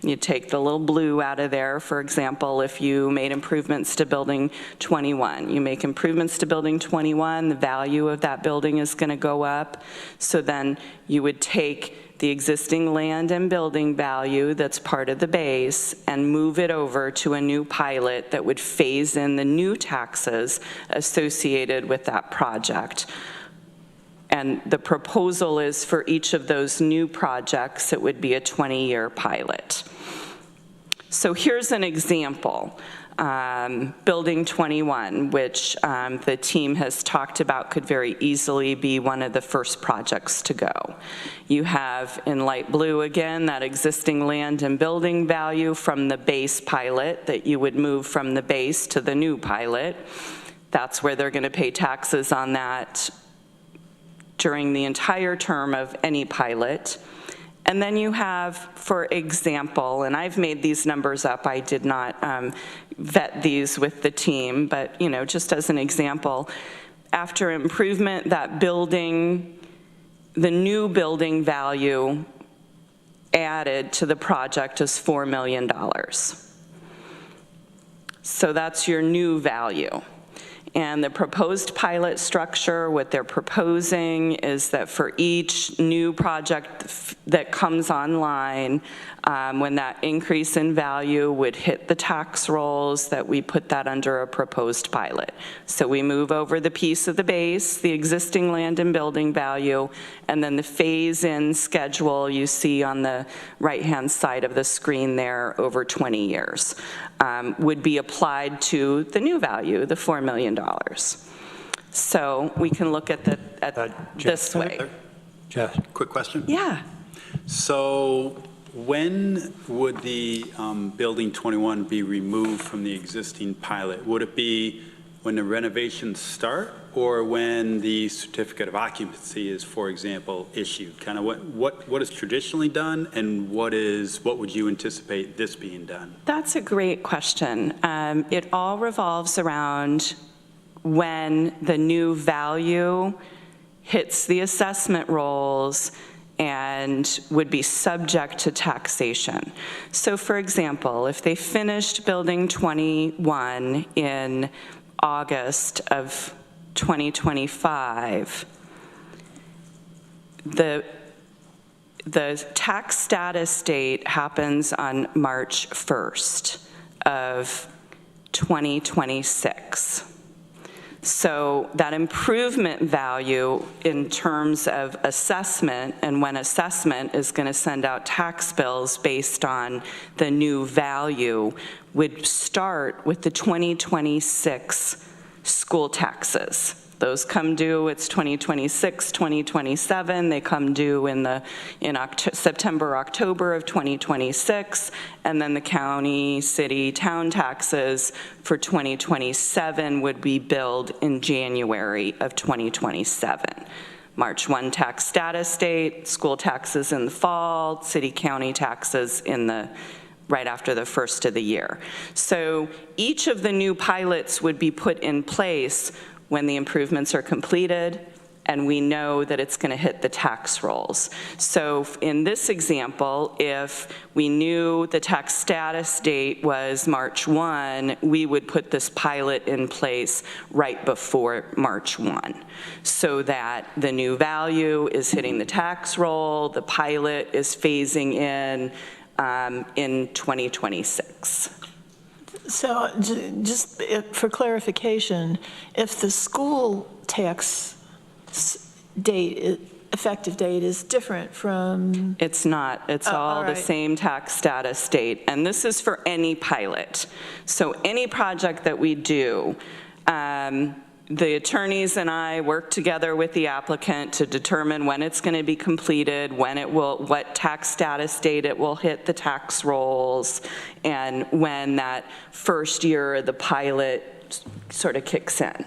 You take the little blue out of there, for example, if you made improvements to Building 21. You make improvements to Building 21, the value of that building is going to go up. So then you would take the existing land and building value that's part of the base and move it over to a new pilot that would phase in the new taxes associated with that project. And the proposal is for each of those new projects, it would be a 20-year pilot. So here's an example. Building 21, which the team has talked about could very easily be one of the first projects to go. You have in light blue again that existing land and building value from the base pilot that you would move from the base to the new pilot. That's where they're going to pay taxes on that during the entire term of any pilot. And then you have, for example, and I've made these numbers up, I did not vet these with the team, but just as an example, after improvement, that building, the new building value added to the project is $4 million. So that's your new value. And the proposed pilot structure, what they're proposing is that for each new project that comes online, when that increase in value would hit the tax rolls, that we put that under a proposed pilot. So we move over the piece of the base, the existing land and building value, and then the phase-in schedule you see on the right-hand side of the screen there over 20 years would be applied to the new value, the $4 million. So we can look at this way. Jeff? Quick question? Yeah. So when would the Building 21 be removed from the existing pilot? Would it be when the renovations start or when the certificate of occupancy is, for example, issued? Kind of what is traditionally done and what would you anticipate this being done? That's a great question. It all revolves around when the new value hits the assessment rolls and would be subject to taxation. So for example, if they finished Building 21 in August of 2025, the tax status date happens on March 1st of 2026. So that improvement value in terms of assessment, and when assessment is going to send out tax bills based on the new value, would start with the 2026 school taxes. Those come due, it's 2026, 2027. They come due in September, October of 2026, and then the county, city, town taxes for 2027 would be billed in January of 2027. March 1 tax status date, school taxes in the fall, city, county taxes right after the first of the year. So each of the new pilots would be put in place when the improvements are completed and we know that it's going to hit the tax rolls. So in this example, if we knew the tax status date was March 1, we would put this pilot in place right before March 1 so that the new value is hitting the tax roll, the pilot is phasing in 2026. So just for clarification, if the school tax date, effective date is different from... It's not. It's all the same tax status date. And this is for any pilot. So any project that we do, the attorneys and I work together with the applicant to determine when it's going to be completed, what tax status date it will hit the tax rolls, and when that first year of the pilot sort of kicks in.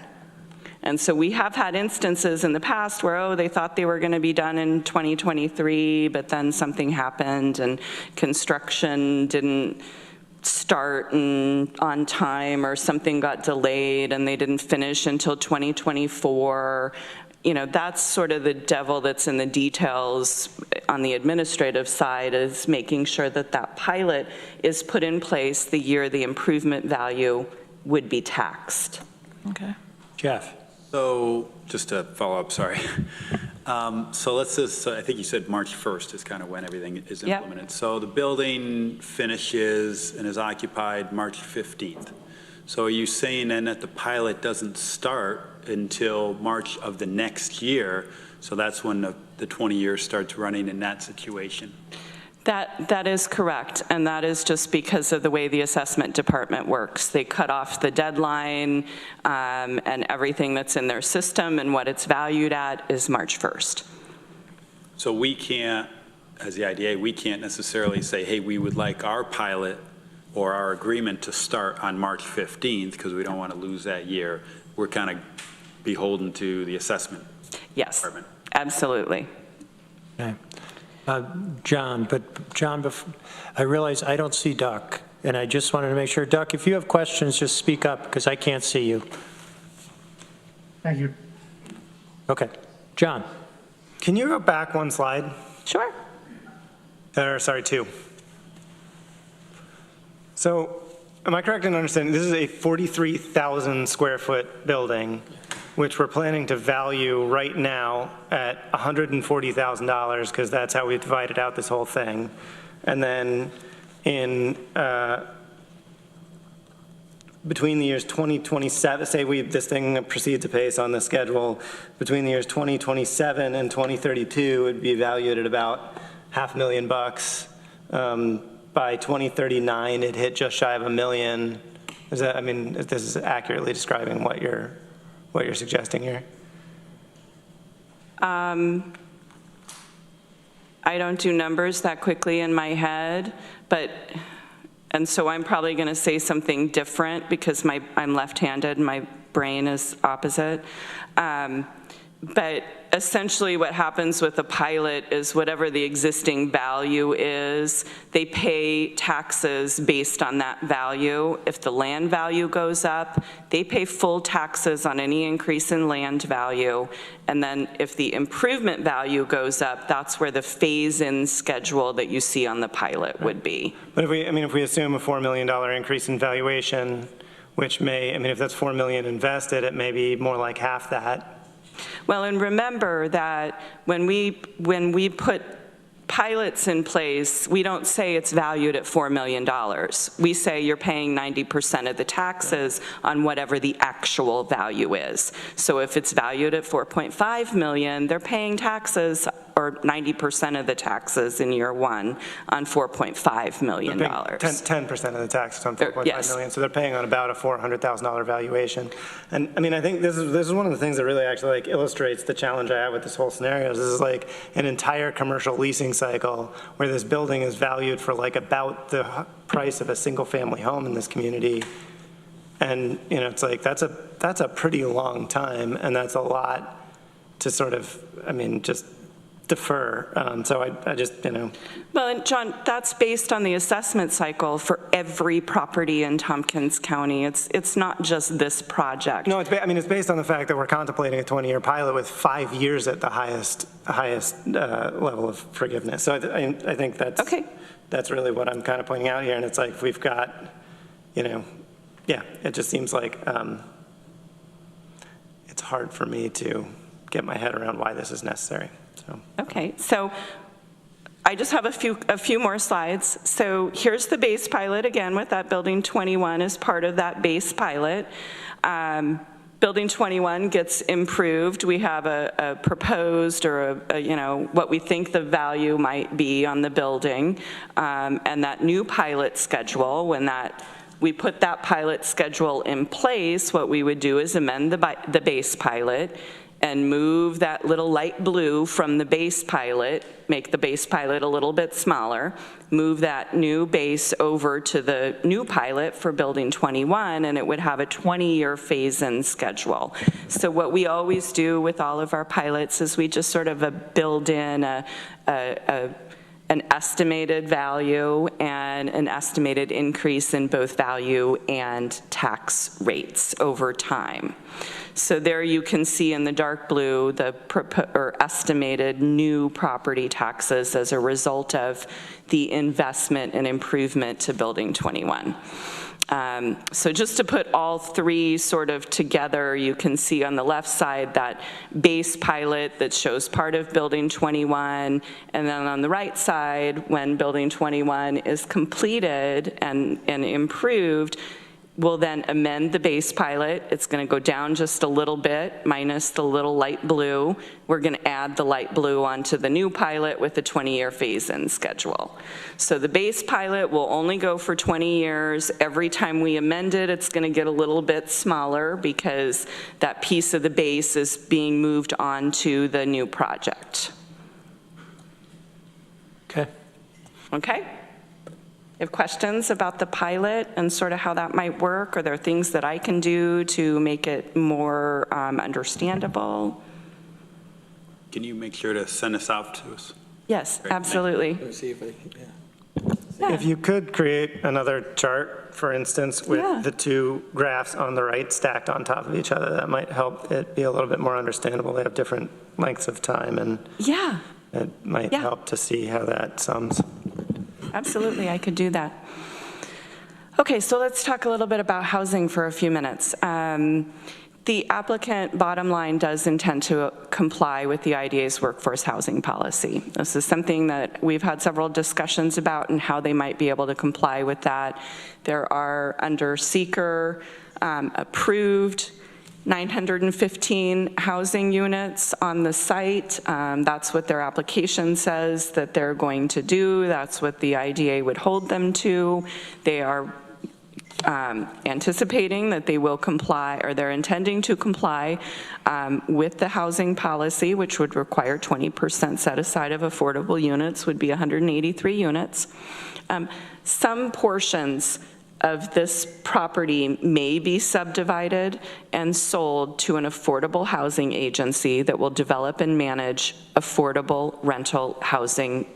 And so we have had instances in the past where, they thought they were going to be done in 2023, but then something happened and construction didn't start on time, or something got delayed and they didn't finish until 2024. That's sort of the devil that's in the details on the administrative side, is making sure that that pilot is put in place the year the improvement value would be taxed. Okay. Jeff? So just to follow up, sorry. So let's just, I think you said March 1st is kind of when everything is implemented. Yep. So the building finishes and is occupied March 15th. So are you saying then that the pilot doesn't start until March of the next year? So that's when the 20 years starts running in that situation? That is correct, and that is just because of the way the assessment department works. They cut off the deadline, and everything that's in their system and what it's valued at is March 1st. So we can't, as the IDA, we can't necessarily say, hey, we would like our pilot or our agreement to start on March 15th because we don't want to lose that year. We're kind of beholden to the assessment department. Yes, absolutely. Okay. John, I realize I don't see Duck, and I just wanted to make sure, Duck, if you have questions, just speak up, because I can't see you. Thank you. Okay. John? Can you go back one slide? Sure. Or, sorry, two. So am I correct in understanding, this is a 43,000 square foot building, which we're planning to value right now at $140,000, because that's how we divided out this whole thing. And then in, between the years 2027, say this thing proceeds apace on the schedule, between the years 2027 and 2032, it'd be valued at about $500,000. By 2039, it hit just shy of $1 million. Is that, I mean, this is accurately describing what you're suggesting here? I don't do numbers that quickly in my head, and so I'm probably going to say something different because I'm left-handed and my brain is opposite. But essentially what happens with a pilot is whatever the existing value is, they pay taxes based on that value. If the land value goes up, they pay full taxes on any increase in land value. And then if the improvement value goes up, that's where the phase-in schedule that you see on the pilot would be. But if we assume a $4 million increase in valuation, which may, if that's $4 million invested, it may be more like half that. Well, and remember that when we put pilots in place, we don't say it's valued at $4 million. We say you're paying 90% of the taxes on whatever the actual value is. So if it's valued at $4.5 million, they're paying taxes, or 90% of the taxes in year one, on $4.5 million. 10% of the taxes on $4.5 million, so they're paying on about a $400,000 valuation. And I think this is one of the things that really actually illustrates the challenge I have with this whole scenario. This is like an entire commercial leasing cycle where this building is valued for about the price of a single family home in this community. And it's like, that's a pretty long time, and that's a lot to sort of, just defer. So I just, Well, and John, that's based on the assessment cycle for every property in Tompkins County. It's not just this project. No, it's based on the fact that we're contemplating a 20-year pilot with 5 years at the highest level of forgiveness. So I think that's really what I'm kind of pointing out here. And it's like, we've got, it just seems like it's hard for me to get my head around why this is necessary. Okay, so I just have a few more slides. So here's the base pilot again with that building 21 as part of that base pilot. Building 21 gets improved. We have a proposed or what we think the value might be on the building, and that new pilot schedule. When we put that pilot schedule in place, what we would do is amend the base pilot and move that little light blue from the base pilot, make the base pilot a little bit smaller, move that new base over to the new pilot for building 21, and it would have a 20-year phase-in schedule. So what we always do with all of our pilots is we just sort of build in an estimated value and an estimated increase in both value and tax rates over time. So there you can see in the dark blue the estimated new property taxes as a result of the investment and improvement to building 21. So just to put all three sort of together, you can see on the left side that base pilot that shows part of building 21, and then on the right side, when building 21 is completed and improved, we'll then amend the base pilot. It's going to go down just a little bit, minus the little light blue. We're going to add the light blue onto the new pilot with a 20-year phase-in schedule. So the base pilot will only go for 20 years. Every time we amend it, it's going to get a little bit smaller because that piece of the base is being moved on to the new project. Okay. Okay? Have questions about the pilot and sort of how that might work? Are there things that I can do to make it more understandable? Can you make sure to send this out to us? Yes, absolutely. Let me see if If you could create another chart, for instance, with the two graphs on the right stacked on top of each other, that might help it be a little bit more understandable. They have different lengths of time, and it might help to see how that sums. Absolutely, I could do that. Okay, so let's talk a little bit about housing for a few minutes. The applicant, bottom line, does intend to comply with the IDA's workforce housing policy. This is something that we've had several discussions about and how they might be able to comply with that. There are, under seeker, approved 915 housing units on the site. That's what their application says that they're going to do. That's what the IDA would hold them to. They are anticipating that they will comply, or they're intending to comply with the housing policy, which would require 20% set aside of affordable units, would be 183 units. Some portions of this property may be subdivided and sold to an affordable housing agency that will develop and manage affordable rental housing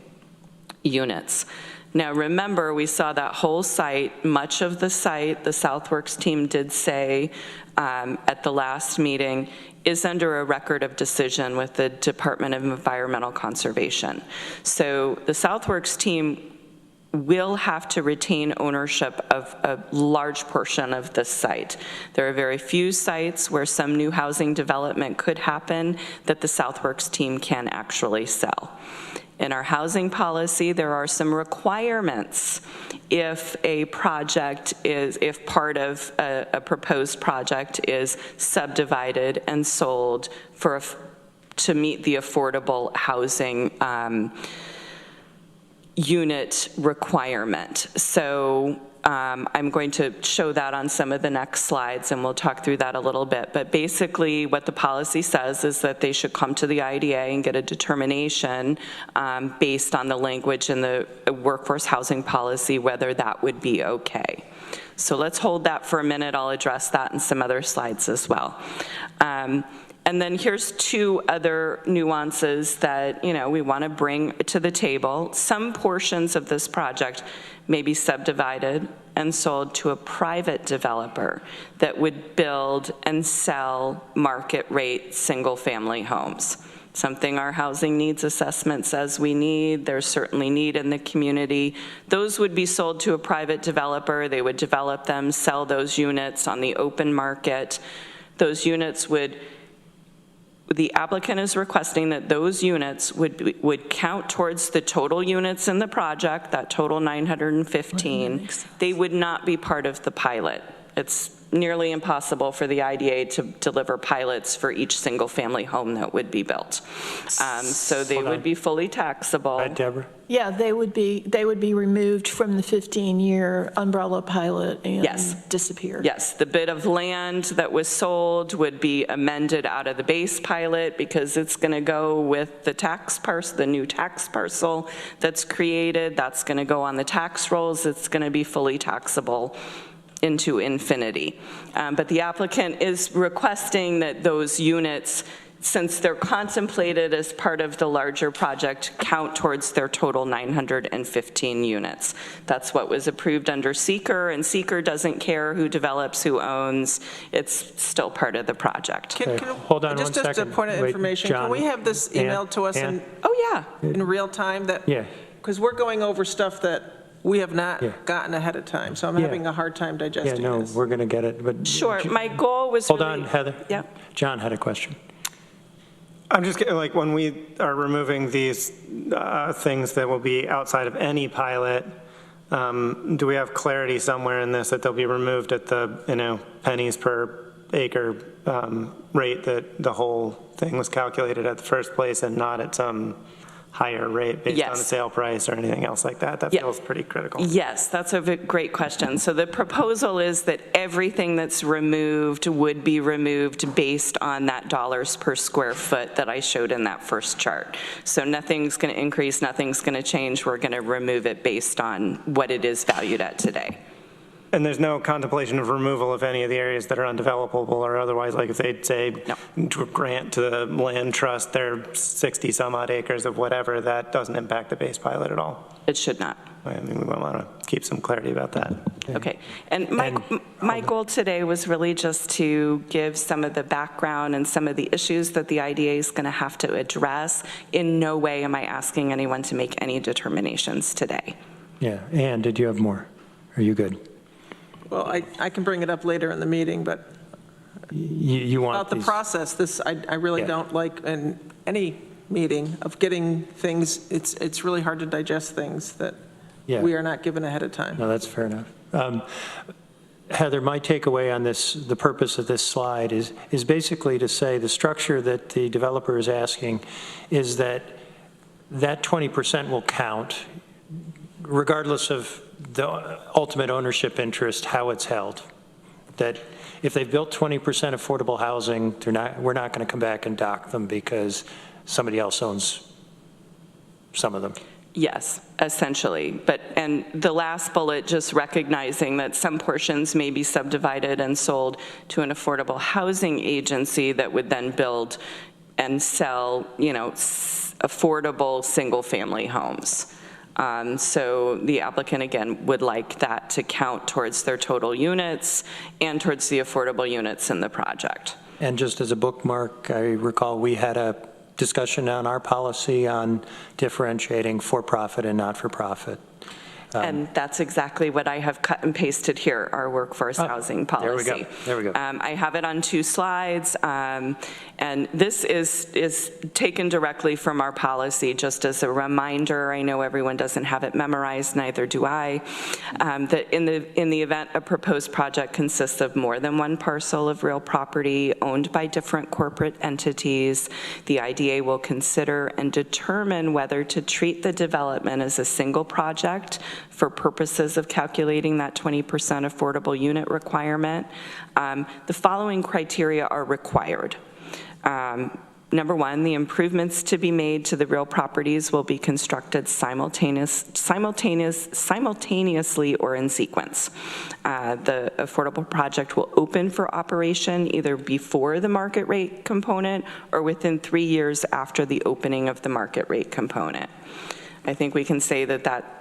units. Now, remember, we saw that whole site, much of the site, the Southworks team did say at the last meeting, is under a record of decision with the Department of Environmental Conservation. So the Southworks team will have to retain ownership of a large portion of this site. There are very few sites where some new housing development could happen that the Southworks team can actually sell. In our housing policy, there are some requirements if a project is, if part of a proposed project is subdivided and sold for to meet the affordable housing unit requirement. So I'm going to show that on some of the next slides, and we'll talk through that a little bit. But basically, what the policy says is that they should come to the IDA and get a determination based on the language in the workforce housing policy, whether that would be okay. So let's hold that for a minute. I'll address that in some other slides as well. And then here's two other nuances that, you know, we want to bring to the table. Some portions of this project may be subdivided and sold to a private developer that would build and sell market rate single-family homes. Something our housing needs assessment says we need. There's certainly need in the community. Those would be sold to a private developer. They would develop them, sell those units on the open market. Those units would, the applicant is requesting that those units would count towards the total units in the project, that total 915. They would not be part of the pilot. It's nearly impossible for the IDA to deliver pilots for each single family home that would be built. So they would be fully taxable. Right, Deborah? Yeah, they would be removed from the 15-year umbrella pilot and disappear. Yes, the bit of land that was sold would be amended out of the base pilot because it's going to go with the tax parcel, the new tax parcel that's created. That's going to go on the tax rolls. It's going to be fully taxable into infinity. But the applicant is requesting that those units, since they're contemplated as part of the larger project, count towards their total 915 units. That's what was approved under seeker, and seeker doesn't care who develops, who owns. It's still part of the project. Hold on one second. Just a point of information. John, can we have this emailed to us in real time? Because we're going over stuff that we have not gotten ahead of time, so I'm having a hard time digesting this. We're going to get it. But sure, my goal was Hold on, Heather. Yeah. John had a question. I'm just getting, like, when we are removing these things that will be outside of any pilot, do we have clarity somewhere in this that they'll be removed at the, you know, pennies per acre rate that the whole thing was calculated at the first place and not at some higher rate based on the sale price or anything else like that? That feels pretty critical. Yes, that's a great question. So the proposal is that everything that's removed would be removed based on that dollars per square foot that I showed in that first chart. So nothing's going to increase, nothing's going to change. We're going to remove it based on what it is valued at today. And there's no contemplation of removal of any of the areas that are undevelopable or otherwise, like if they'd say to grant to the land trust their 60 some odd acres of whatever, that doesn't impact the base pilot at all? It should not. I mean, we want to keep some clarity about that. Okay, and my goal today was really just to give some of the background and some of the issues that the IDA is going to have to address. In no way am I asking anyone to make any determinations today. Yeah, Ann, did you have more? Are you good? Well, I can bring it up later in the meeting, but You want about the these- process, this, I really Yeah. don't like in any meeting of getting things, it's really hard to digest things that Yeah. we are not given ahead of time. No, that's fair enough. Heather, my takeaway on this, the purpose of this slide is basically to say the structure that the developer is asking is that 20% will count regardless of the ultimate ownership interest, how it's held. That if they've built 20% affordable housing, we're not going to come back and dock them because somebody else owns some of them. Yes, essentially. And the last bullet, just recognizing that some portions may be subdivided and sold to an affordable housing agency that would then build and sell, affordable single-family homes. So the applicant, again, would like that to count towards their total units and towards the affordable units in the project. And just as a bookmark, I recall we had a discussion on our policy on differentiating for-profit and not-for-profit. And that's exactly what I have cut and pasted here, our workforce housing policy. There we go. I have it on 2 slides, and this is taken directly from our policy, just as a reminder. I know everyone doesn't have it memorized, neither do I, that in the event a proposed project consists of more than one parcel of real property owned by different corporate entities, the IDA will consider and determine whether to treat the development as a single project for purposes of calculating that 20% affordable unit requirement. The following criteria are required. Number 1, the improvements to be made to the real properties will be constructed simultaneously or in sequence. The affordable project will open for operation either before the market rate component or within 3 years after the opening of the market rate component. I think we can say that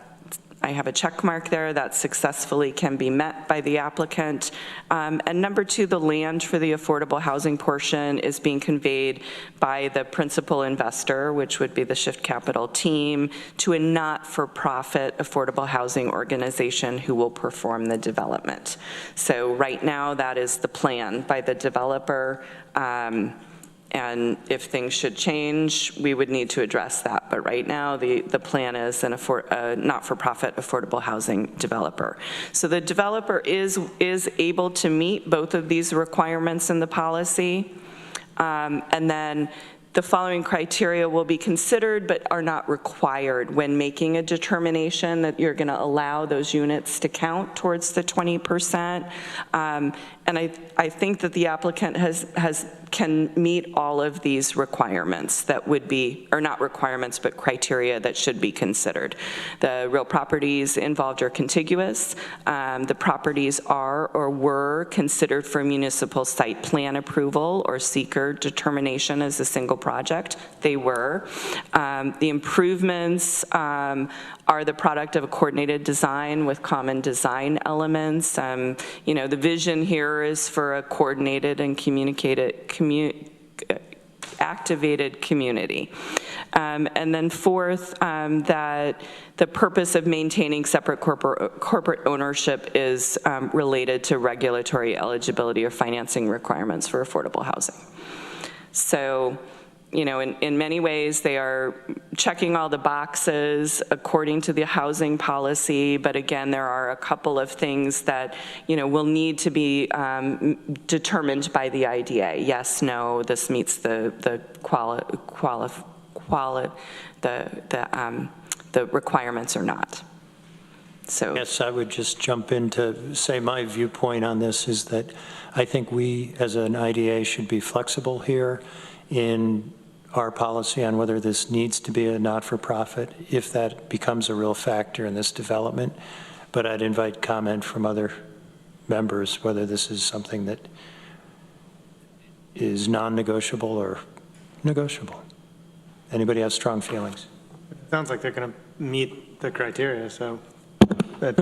I have a check mark there, that successfully can be met by the applicant. And number 2, the land for the affordable housing portion is being conveyed by the principal investor, which would be the Shift Capital team, to a not-for-profit affordable housing organization who will perform the development. So right now, that is the plan by the developer. And if things should change, we would need to address that. But right now, the plan is a not-for-profit affordable housing developer. So the developer is able to meet both of these requirements in the policy. And then the following criteria will be considered but are not required when making a determination that you're going to allow those units to count towards the 20%. And I think that the applicant can meet all of these requirements that would be, or not requirements, but criteria that should be considered. The real properties involved are contiguous. The properties are or were considered for municipal site plan approval or seeker determination as a single project. They were. The improvements are the product of a coordinated design with common design elements. The vision here is for a coordinated and activated community. And then 4th, that the purpose of maintaining separate corporate ownership is related to regulatory eligibility or financing requirements for affordable housing. So, in many ways, they are checking all the boxes according to the housing policy, but again, there are a couple of things that, will need to be determined by the IDA. Yes, no, this meets the requirements or not. So yes, I would just jump in to say my viewpoint on this is that I think we, as an IDA, should be flexible here in our policy on whether this needs to be a not-for-profit, if that becomes a real factor in this development. But I'd invite comment from other members whether this is something that is non-negotiable or negotiable. Anybody has strong feelings? It sounds like they're going to meet the criteria, so I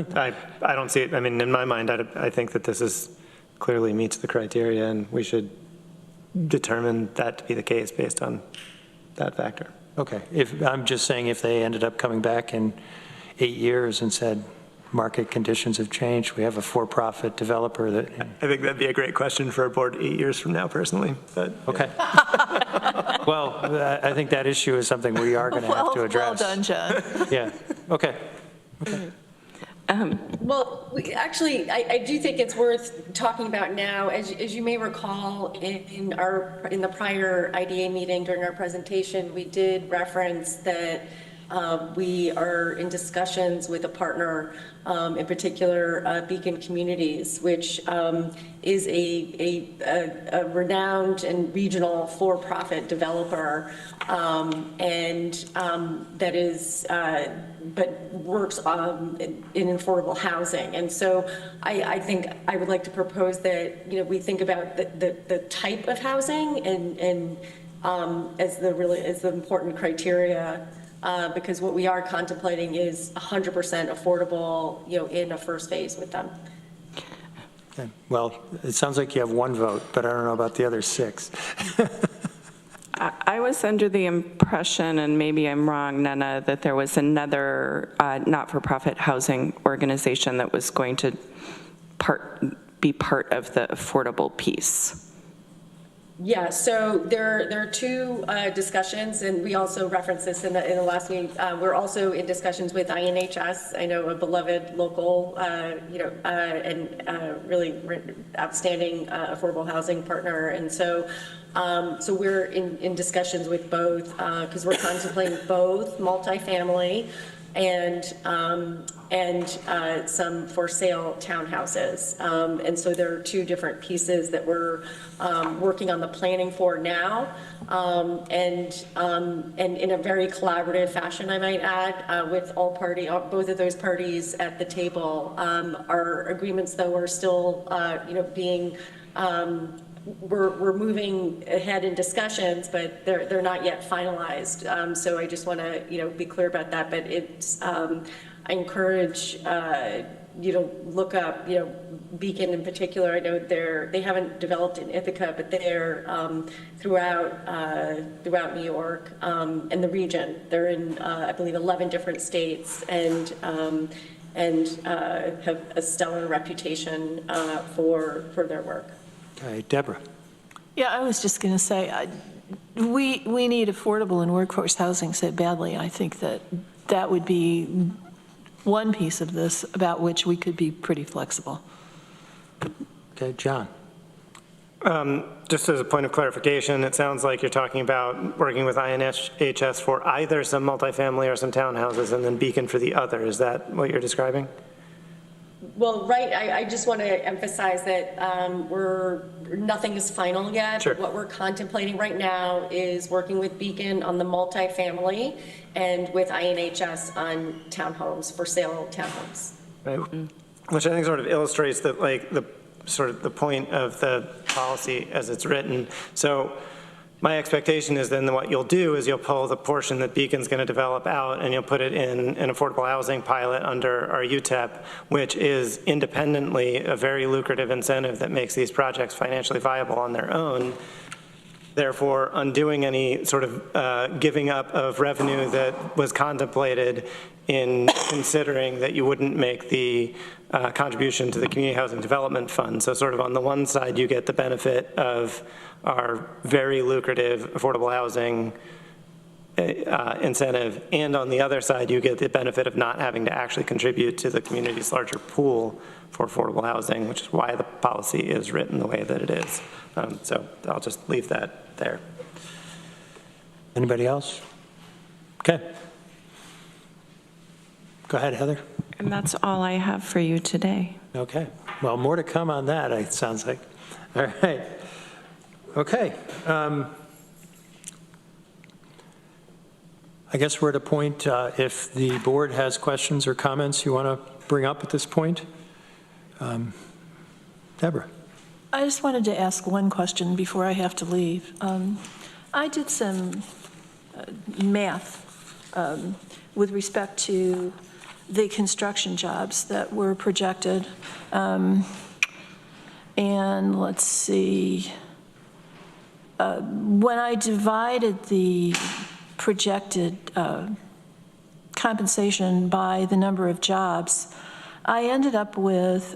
don't see it. I mean, in my mind, I think that this clearly meets the criteria, and we should determine that to be the case based on that factor. Okay. I'm just saying if they ended up coming back in 8 years and said, market conditions have changed. We have a for-profit developer that. I think that'd be a great question for a board 8 years from now, personally. But okay. Well, I think that issue is something we are going to have to address. Well done, John. Yeah. Okay. Okay. Well, I do think it's worth talking about now. As you may recall, in the prior IDA meeting during our presentation, we did reference that we are in discussions with a partner, in particular Beacon Communities, which is a renowned and regional for-profit developer, and that is, but works in affordable housing. And so I think I would like to propose that, we think about the type of housing and as the important criteria. Because what we are contemplating is 100% affordable, in a first phase with them. Okay. Well, it sounds like you have one vote, but I don't know about the other 6. I was under the impression, and maybe I'm wrong, Nana, that there was another not-for-profit housing organization that was going to be part of the affordable piece. Yeah, so there are 2 discussions, and we also referenced this in the last meeting. We're also in discussions with INHS. I know a beloved local, and really outstanding affordable housing partner, and so we're in discussions with both because we're contemplating both multifamily and some for sale townhouses. And so there are 2 different pieces that we're working on the planning for now, and in a very collaborative fashion, I might add, with both of those parties at the table. Our agreements, though, are still, being. We're moving ahead in discussions, but they're not yet finalized. So I just want to, be clear about that. But it's, I encourage you to look up, Beacon in particular. I know they haven't developed in Ithaca, but they're throughout New York and the region. They're in, I believe, 11 different states, and have a stellar reputation for their work. Okay, Deborah. Yeah, I was just going to say, we need affordable and workforce housing so badly. I think that would be one piece of this about which we could be pretty flexible. Okay, John. Just as a point of clarification, it sounds like you're talking about working with INHS for either some multifamily or some townhouses, and then Beacon for the other. Is that what you're describing? Well, right, I just want to emphasize that nothing is final yet. Sure. But what we're contemplating right now is working with Beacon on the multifamily and with INHS on townhomes, for sale townhomes. Right. Which I think sort of illustrates that, the point of the policy as it's written. So my expectation is then what you'll do is you'll pull the portion that Beacon's going to develop out, and you'll put it in an affordable housing pilot under our UTEP, which is independently a very lucrative incentive that makes these projects financially viable on their own, therefore undoing any sort of giving up of revenue that was contemplated in considering that you wouldn't make the contribution to the Community Housing Development Fund. So sort of on the one side, you get the benefit of our very lucrative affordable housing incentive, and on the other side, you get the benefit of not having to actually contribute to the community's larger pool for affordable housing, which is why the policy is written the way that it is. So I'll just leave that there. Anybody else? Okay. Go ahead, Heather. And that's all I have for you today. Okay. Well, more to come on that, it sounds like. All right. Okay. I guess we're at a point, if the board has questions or comments you want to bring up at this point. Deborah. I just wanted to ask one question before I have to leave. I did some math with respect to the construction jobs that were projected. And let's see, when I divided the projected compensation by the number of jobs, I ended up with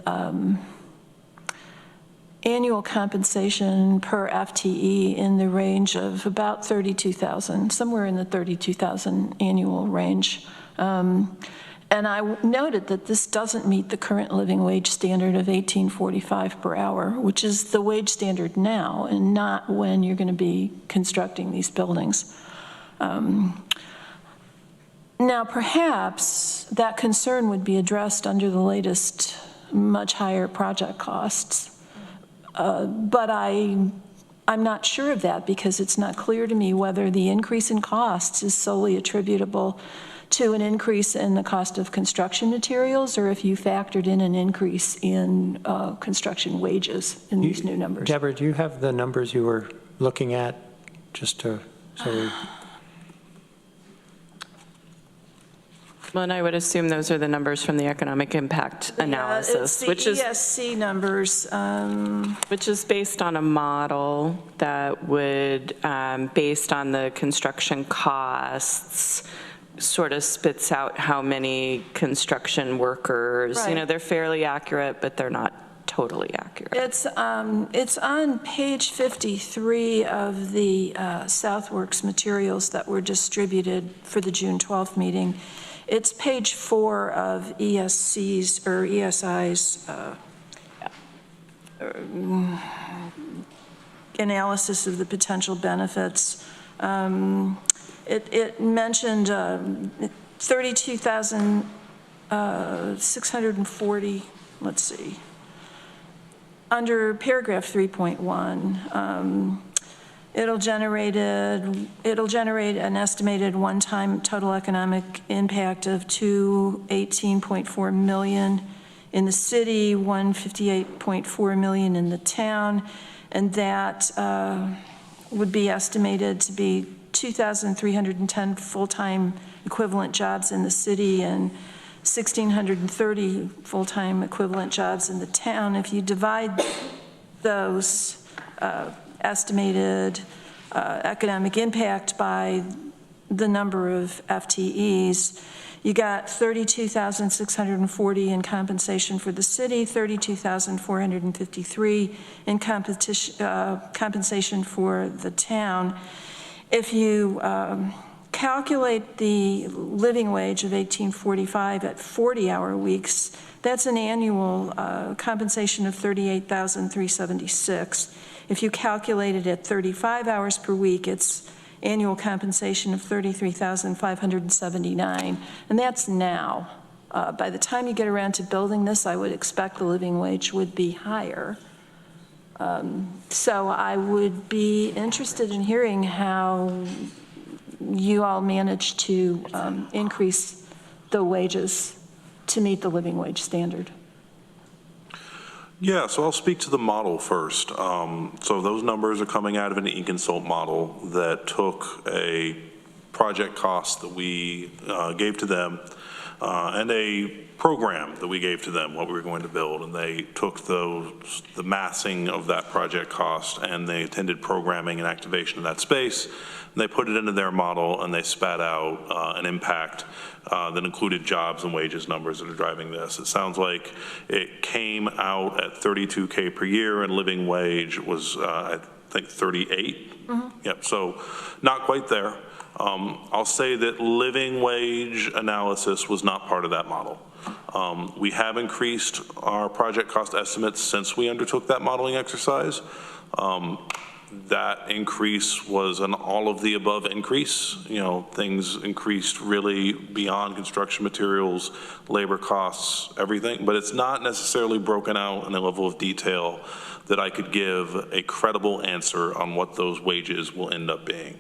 annual compensation per FTE in the range of about 32,000, somewhere in the 32,000 annual range. And I noted that this doesn't meet the current living wage standard of $18.45 per hour, which is the wage standard now and not when you're going to be constructing these buildings. Now, perhaps that concern would be addressed under the latest much higher project costs. But I'm not sure of that because it's not clear to me whether the increase in costs is solely attributable to an increase in the cost of construction materials, or if you factored in an increase in construction wages in these new numbers. Deborah, do you have the numbers you were looking at, just to, so we... Well, and I would assume those are the numbers from the economic impact analysis, which is ESC numbers, which is based on a model that would, based on the construction costs, sort of spits out how many construction workers. Right. You know, they're fairly accurate, but they're not totally accurate. It's on page 53 of the Southworks materials that were distributed for the June 12th meeting. It's page 4 of ESC's or ESI's analysis of the potential benefits. It mentioned 32,640, let's see, under paragraph 3.1. It'll generate an estimated one-time total economic impact of $218.4 million in the city, $158.4 million in the town, and that would be estimated to be 2,310 full-time equivalent jobs in the city and 1,630 full-time equivalent jobs in the town. If you divide those estimated economic impact by the number of FTEs, you got 32,640 in compensation for the city, 32,453 in compensation for the town. If you calculate the living wage of $18.45 at 40-hour weeks, that's an annual compensation of $38,376. If you calculate it at 35 hours per week, it's annual compensation of $33,579, and that's now. By the time you get around to building this, I would expect the living wage would be higher. So I would be interested in hearing how you all managed to increase the wages to meet the living wage standard. Yeah, so I'll speak to the model first. So those numbers are coming out of an e-consult model that took a project cost that we gave to them and a program that we gave to them, what we were going to build, and they took the massing of that project cost and they attended programming and activation of that space, and they put it into their model and they spat out an impact that included jobs and wages numbers that are driving this. It sounds like it came out at $32K per year and living wage was, I think, 38. Mm-hmm. Yep, so not quite there. I'll say that living wage analysis was not part of that model. We have increased our project cost estimates since we undertook that modeling exercise. That increase was an all of the above increase. You know, things increased really beyond construction materials, labor costs, everything, but it's not necessarily broken out in a level of detail that I could give a credible answer on what those wages will end up being.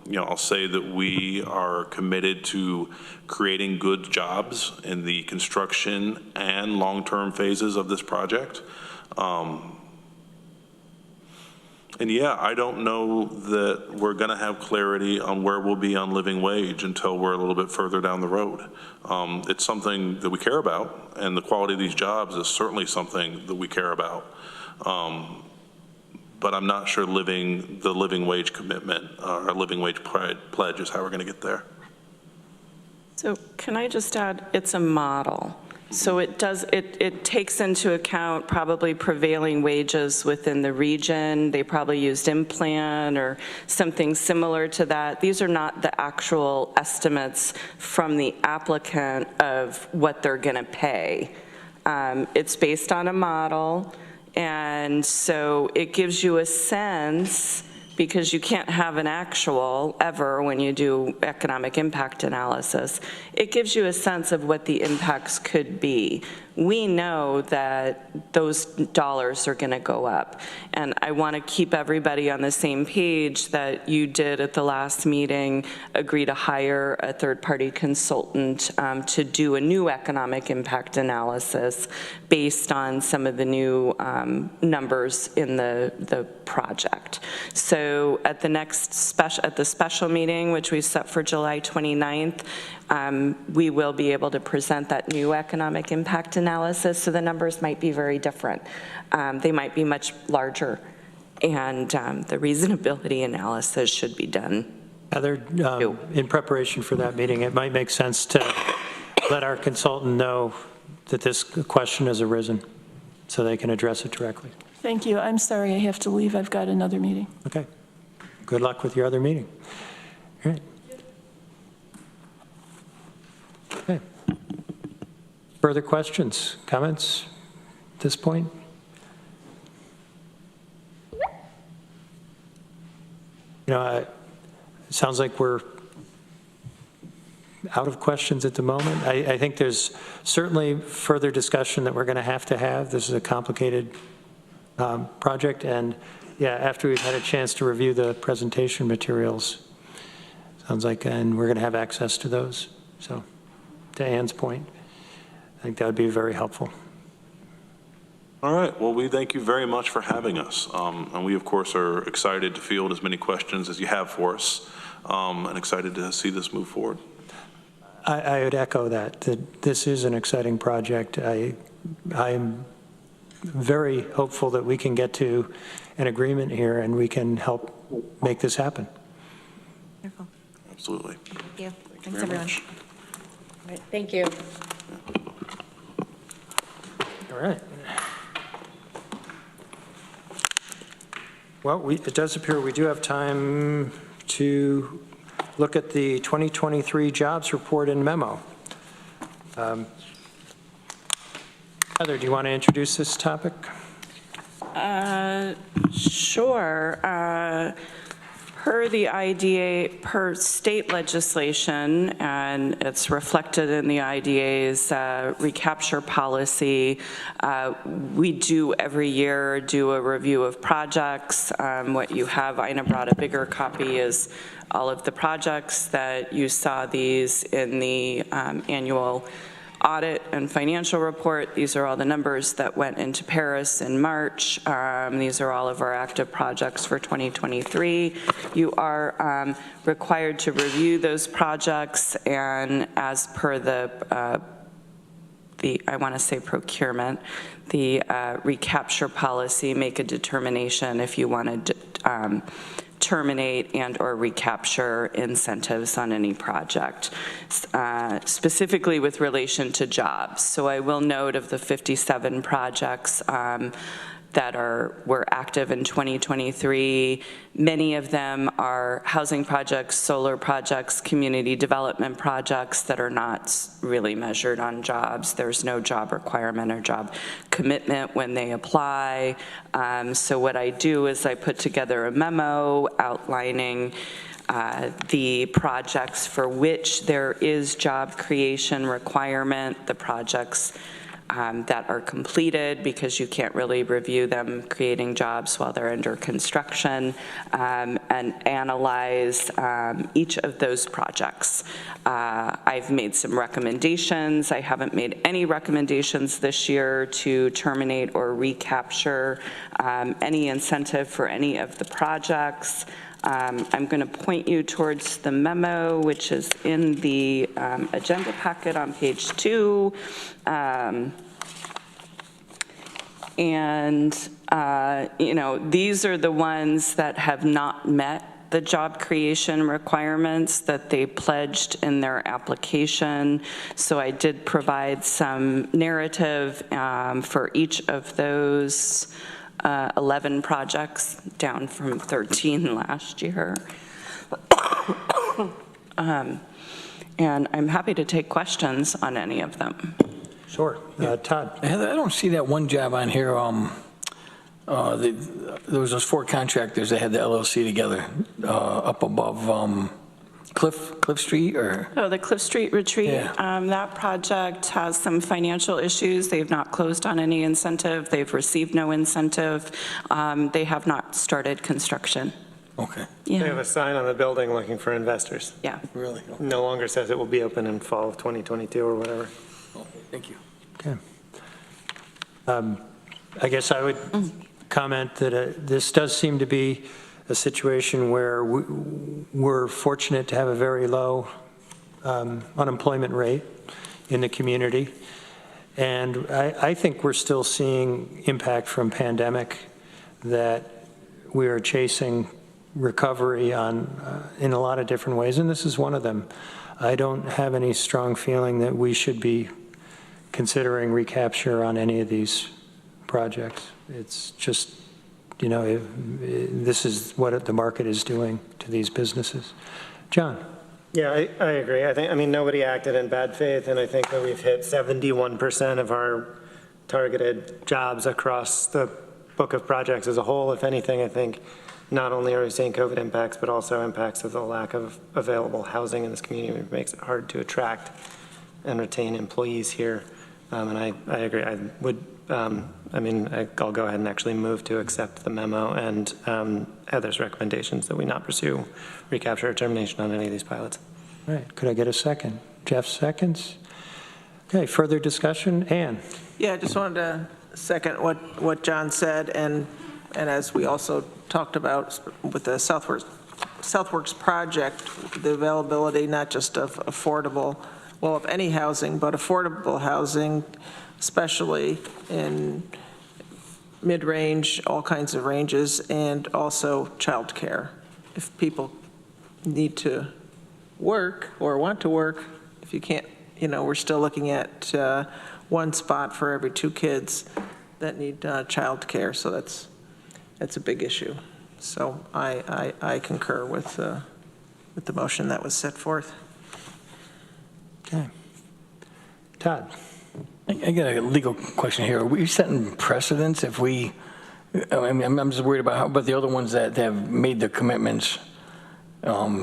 You know, I'll say that we are committed to creating good jobs in the construction and long-term phases of this project. And yeah, I don't know that we're going to have clarity on where we'll be on living wage until we're a little bit further down the road. It's something that we care about, and the quality of these jobs is certainly something that we care about. But I'm not sure the living wage commitment or living wage pledge is how we're going to get there. So can I just add, it's a model. So it takes into account probably prevailing wages within the region. They probably used implant or something similar to that. These are not the actual estimates from the applicant of what they're going to pay. It's based on a model, and so it gives you a sense, because you can't have an actual ever when you do economic impact analysis. It gives you a sense of what the impacts could be. We know that those dollars are going to go up. And I want to keep everybody on the same page that you did at the last meeting agree to hire a third-party consultant to do a new economic impact analysis based on some of the new numbers in the project. So at the next special meeting, which we set for July 29th, we will be able to present that new economic impact analysis, so the numbers might be very different. They might be much larger, and the reasonability analysis should be done. Heather, in preparation for that meeting, it might make sense to let our consultant know that this question has arisen so they can address it directly. Thank you. I'm sorry I have to leave. I've got another meeting. Okay. Good luck with your other meeting. All right. Okay. Further questions, comments at this point? You know, it sounds like we're out of questions at the moment. I think there's certainly further discussion that we're going to have. This is a complicated project, and yeah, after we've had a chance to review the presentation materials, sounds like, and we're going to have access to those. So, to Ann's point, I think that would be very helpful. All right, well, we thank you very much for having us. And we, of course, are excited to field as many questions as you have for us, and excited to see this move forward. I would echo that this is an exciting project. I'm very hopeful that we can get to an agreement here and we can help make this happen. Wonderful. Absolutely. Thank you. Thanks, very everyone. much. All right, thank you. All right. Well, it does appear we do have time to look at the 2023 jobs report and memo. Heather, do you want to introduce this topic? Sure. Per the IDA, per state legislation, and it's reflected in the IDA's recapture policy, we do every year do a review of projects. What you have, Ina brought a bigger copy, is all of the projects that you saw these in the annual audit and financial report. These are all the numbers that went into Paris in March. These are all of our active projects for 2023. You are required to review those projects, and as per the I want to say procurement, the recapture policy, make a determination if you want to terminate and or recapture incentives on any project, specifically with relation to jobs. So I will note, of the 57 projects that were active in 2023, many of them are housing projects, solar projects, community development projects that are not really measured on jobs. There's no job requirement or job commitment when they apply. So what I do is I put together a memo outlining the projects for which there is job creation requirement, the projects that are completed, because you can't really review them creating jobs while they're under construction, and analyze each of those projects. I've made some recommendations. I haven't made any recommendations this year to terminate or recapture any incentive for any of the projects. I'm going to point you towards the memo, which is in the agenda packet on page 2. You know, these are the ones that have not met the job creation requirements that they pledged in their application. So I did provide some narrative for each of those 11 projects, down from 13 last year. And I'm happy to take questions on any of them. Sure. Todd? Heather, I don't see that one job on here. There was those 4 contractors that had the LLC together up above Cliff Street, or? Oh, the Cliff Street Retreat. Yeah. That project has some financial issues. They've not closed on any incentive. They've received no incentive. They have not started construction. Okay. Yeah. They have a sign on the building looking for investors. Yeah. Really? Okay. No longer says it will be open in fall of 2022 or whatever. Okay, thank you. Okay. I guess I would comment that this does seem to be a situation where we're fortunate to have a very low unemployment rate in the community. And I think we're still seeing impact from pandemic, that we are chasing recovery in a lot of different ways, and this is one of them. I don't have any strong feeling that we should be considering recapture on any of these projects. It's just, you know, this is what the market is doing to these businesses. John? Yeah, I agree. I mean, nobody acted in bad faith, and I think that we've hit 71% of our targeted jobs across the book of projects as a whole. If anything, I think not only are we seeing COVID impacts, but also impacts of the lack of available housing in this community, which makes it hard to attract and retain employees here. And I agree. I would, I'll go ahead and actually move to accept the memo and Heather's recommendations that we not pursue recapture or termination on any of these pilots. All right, could I get a second? Jeff seconds. Okay, further discussion? Ann? Yeah, I just wanted to second what John said, and as we also talked about with the Southworks project, the availability not just of affordable, well, of any housing, but affordable housing, especially in mid-range, all kinds of ranges, and also childcare. If people need to work or want to work, if you can't, you know, we're still looking at one spot for every 2 kids that need childcare, so that's a big issue. So I concur with the motion that was set forth. Okay. Todd? I got a legal question here. Are we setting precedents if we, I mean, I'm just worried about how about the other ones that have made the commitments? Are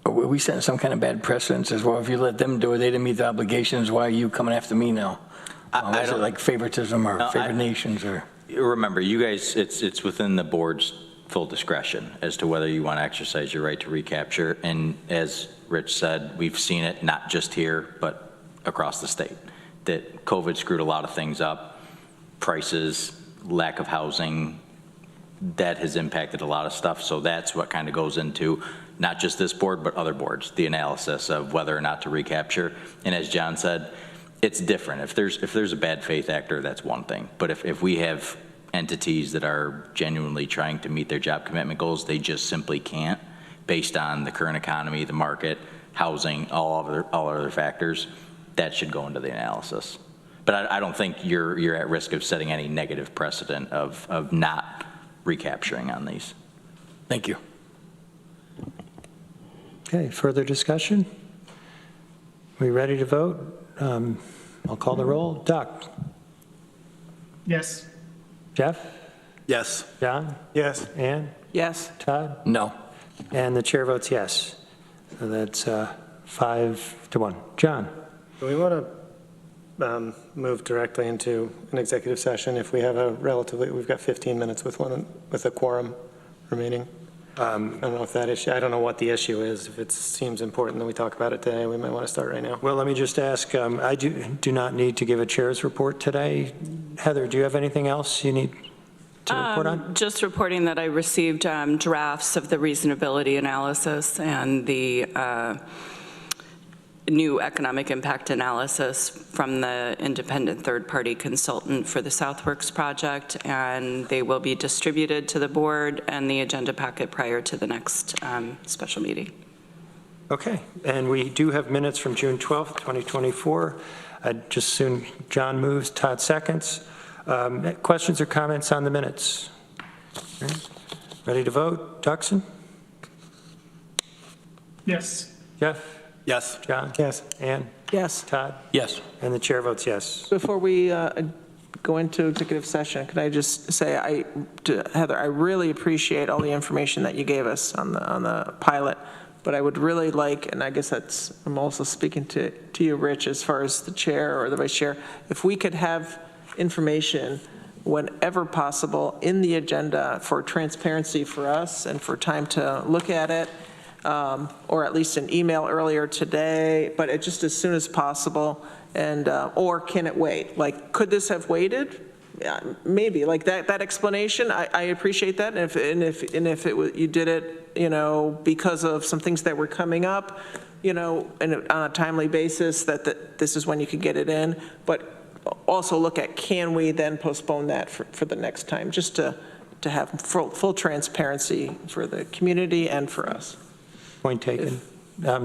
we setting some kind of bad precedents as well? If you let them do it, they didn't meet the obligations, why are you coming after me now? Is it like favoritism or favored nations or? Remember, you guys, it's within the board's full discretion as to whether you want to exercise your right to recapture. And as Rich said, we've seen it not just here, but across the state, that COVID screwed a lot of things up, prices, lack of housing, that has impacted a lot of stuff. So that's what kind of goes into not just this board, but other boards, the analysis of whether or not to recapture. And as John said, it's different. If there's a bad faith actor, that's one thing. But if we have entities that are genuinely trying to meet their job commitment goals, they just simply can't, based on the current economy, the market, housing, all other factors, that should go into the analysis. But I don't think you're at risk of setting any negative precedent of not recapturing on these. Thank you. Okay, further discussion? We ready to vote? I'll call the roll. Doc? Yes. Jeff? Yes. John? Yes. Ann? Yes. Todd? No. And the chair votes yes. So that's 5-1. John? Do we want to move directly into an executive session if we have we've got 15 minutes with a quorum remaining? I don't know if that issue, I don't know what the issue is. If it seems important that we talk about it today, we might want to start right now. Well, let me just ask, I do not need to give a chair's report today. Heather, do you have anything else you need to report on? Just reporting that I received drafts of the reasonability analysis and the new economic impact analysis from the independent third-party consultant for the Southworks project, and they will be distributed to the board and the agenda packet prior to the next special meeting. Okay, and we do have minutes from June 12th, 2024. I'd just soon, John moves, Todd seconds. Questions or comments on the minutes? Ready to vote? Duxon? Yes. Jeff? Yes. John? Yes. Ann? Yes. Todd? Yes. And the chair votes yes. Before we go into executive session, could I just say, Heather, I really appreciate all the information that you gave us on the pilot, but I would really like, and I guess I'm also speaking to you, Rich, as far as the chair or the vice chair, if we could have information whenever possible in the agenda for transparency for us and for time to look at it, or at least an email earlier today, but just as soon as possible, and or can it wait? Like, could this have waited? Yeah, maybe, like that explanation, I appreciate that, and if you did it, you know, because of some things that were coming up, you know, and on a timely basis, that this is when you could get it in, but also look at, can we then postpone that for the next time, just to have full transparency for the community and for us. Point taken.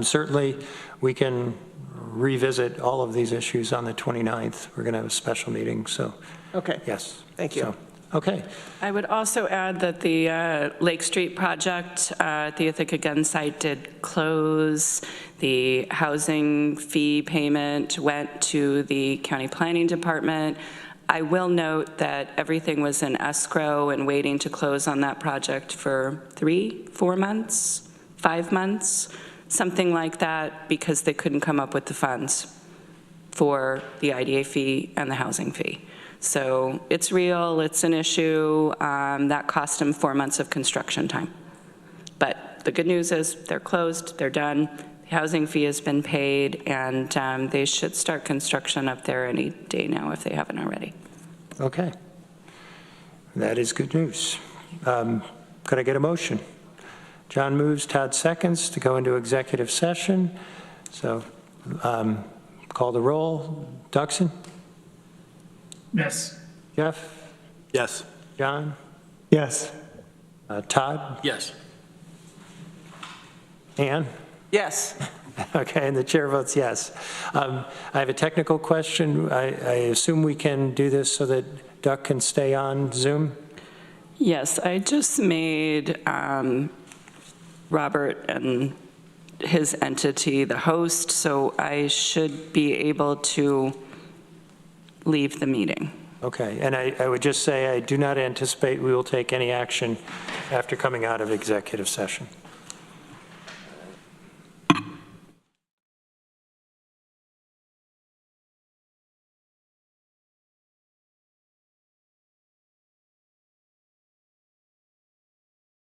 Certainly, we can revisit all of these issues on the 29th. We're going to have a special meeting, so. Okay. Yes. Thank you. So, okay. I would also add that the Lake Street project at the Ithaca Gun site did close. The housing fee payment went to the county planning department. I will note that everything was in escrow and waiting to close on that project for 3, 4 months, 5 months, something like that, because they couldn't come up with the funds for the IDA fee and the housing fee. So it's real, it's an issue. That cost them 4 months of construction time. But the good news is they're closed, they're done. The housing fee has been paid, and they should start construction up there any day now if they haven't already. Okay. That is good news. Could I get a motion? John moves, Todd seconds to go into executive session. So call the roll. Duxon? Yes. Jeff? Yes. John? Yes. Todd? Yes. Ann? Yes. Okay, and the chair votes yes. I have a technical question. I assume we can do this so that Duck can stay on Zoom? Yes, I just made Robert and his entity the host, so I should be able to leave the meeting. Okay, and I would just say I do not anticipate we will take any action after coming out of executive session.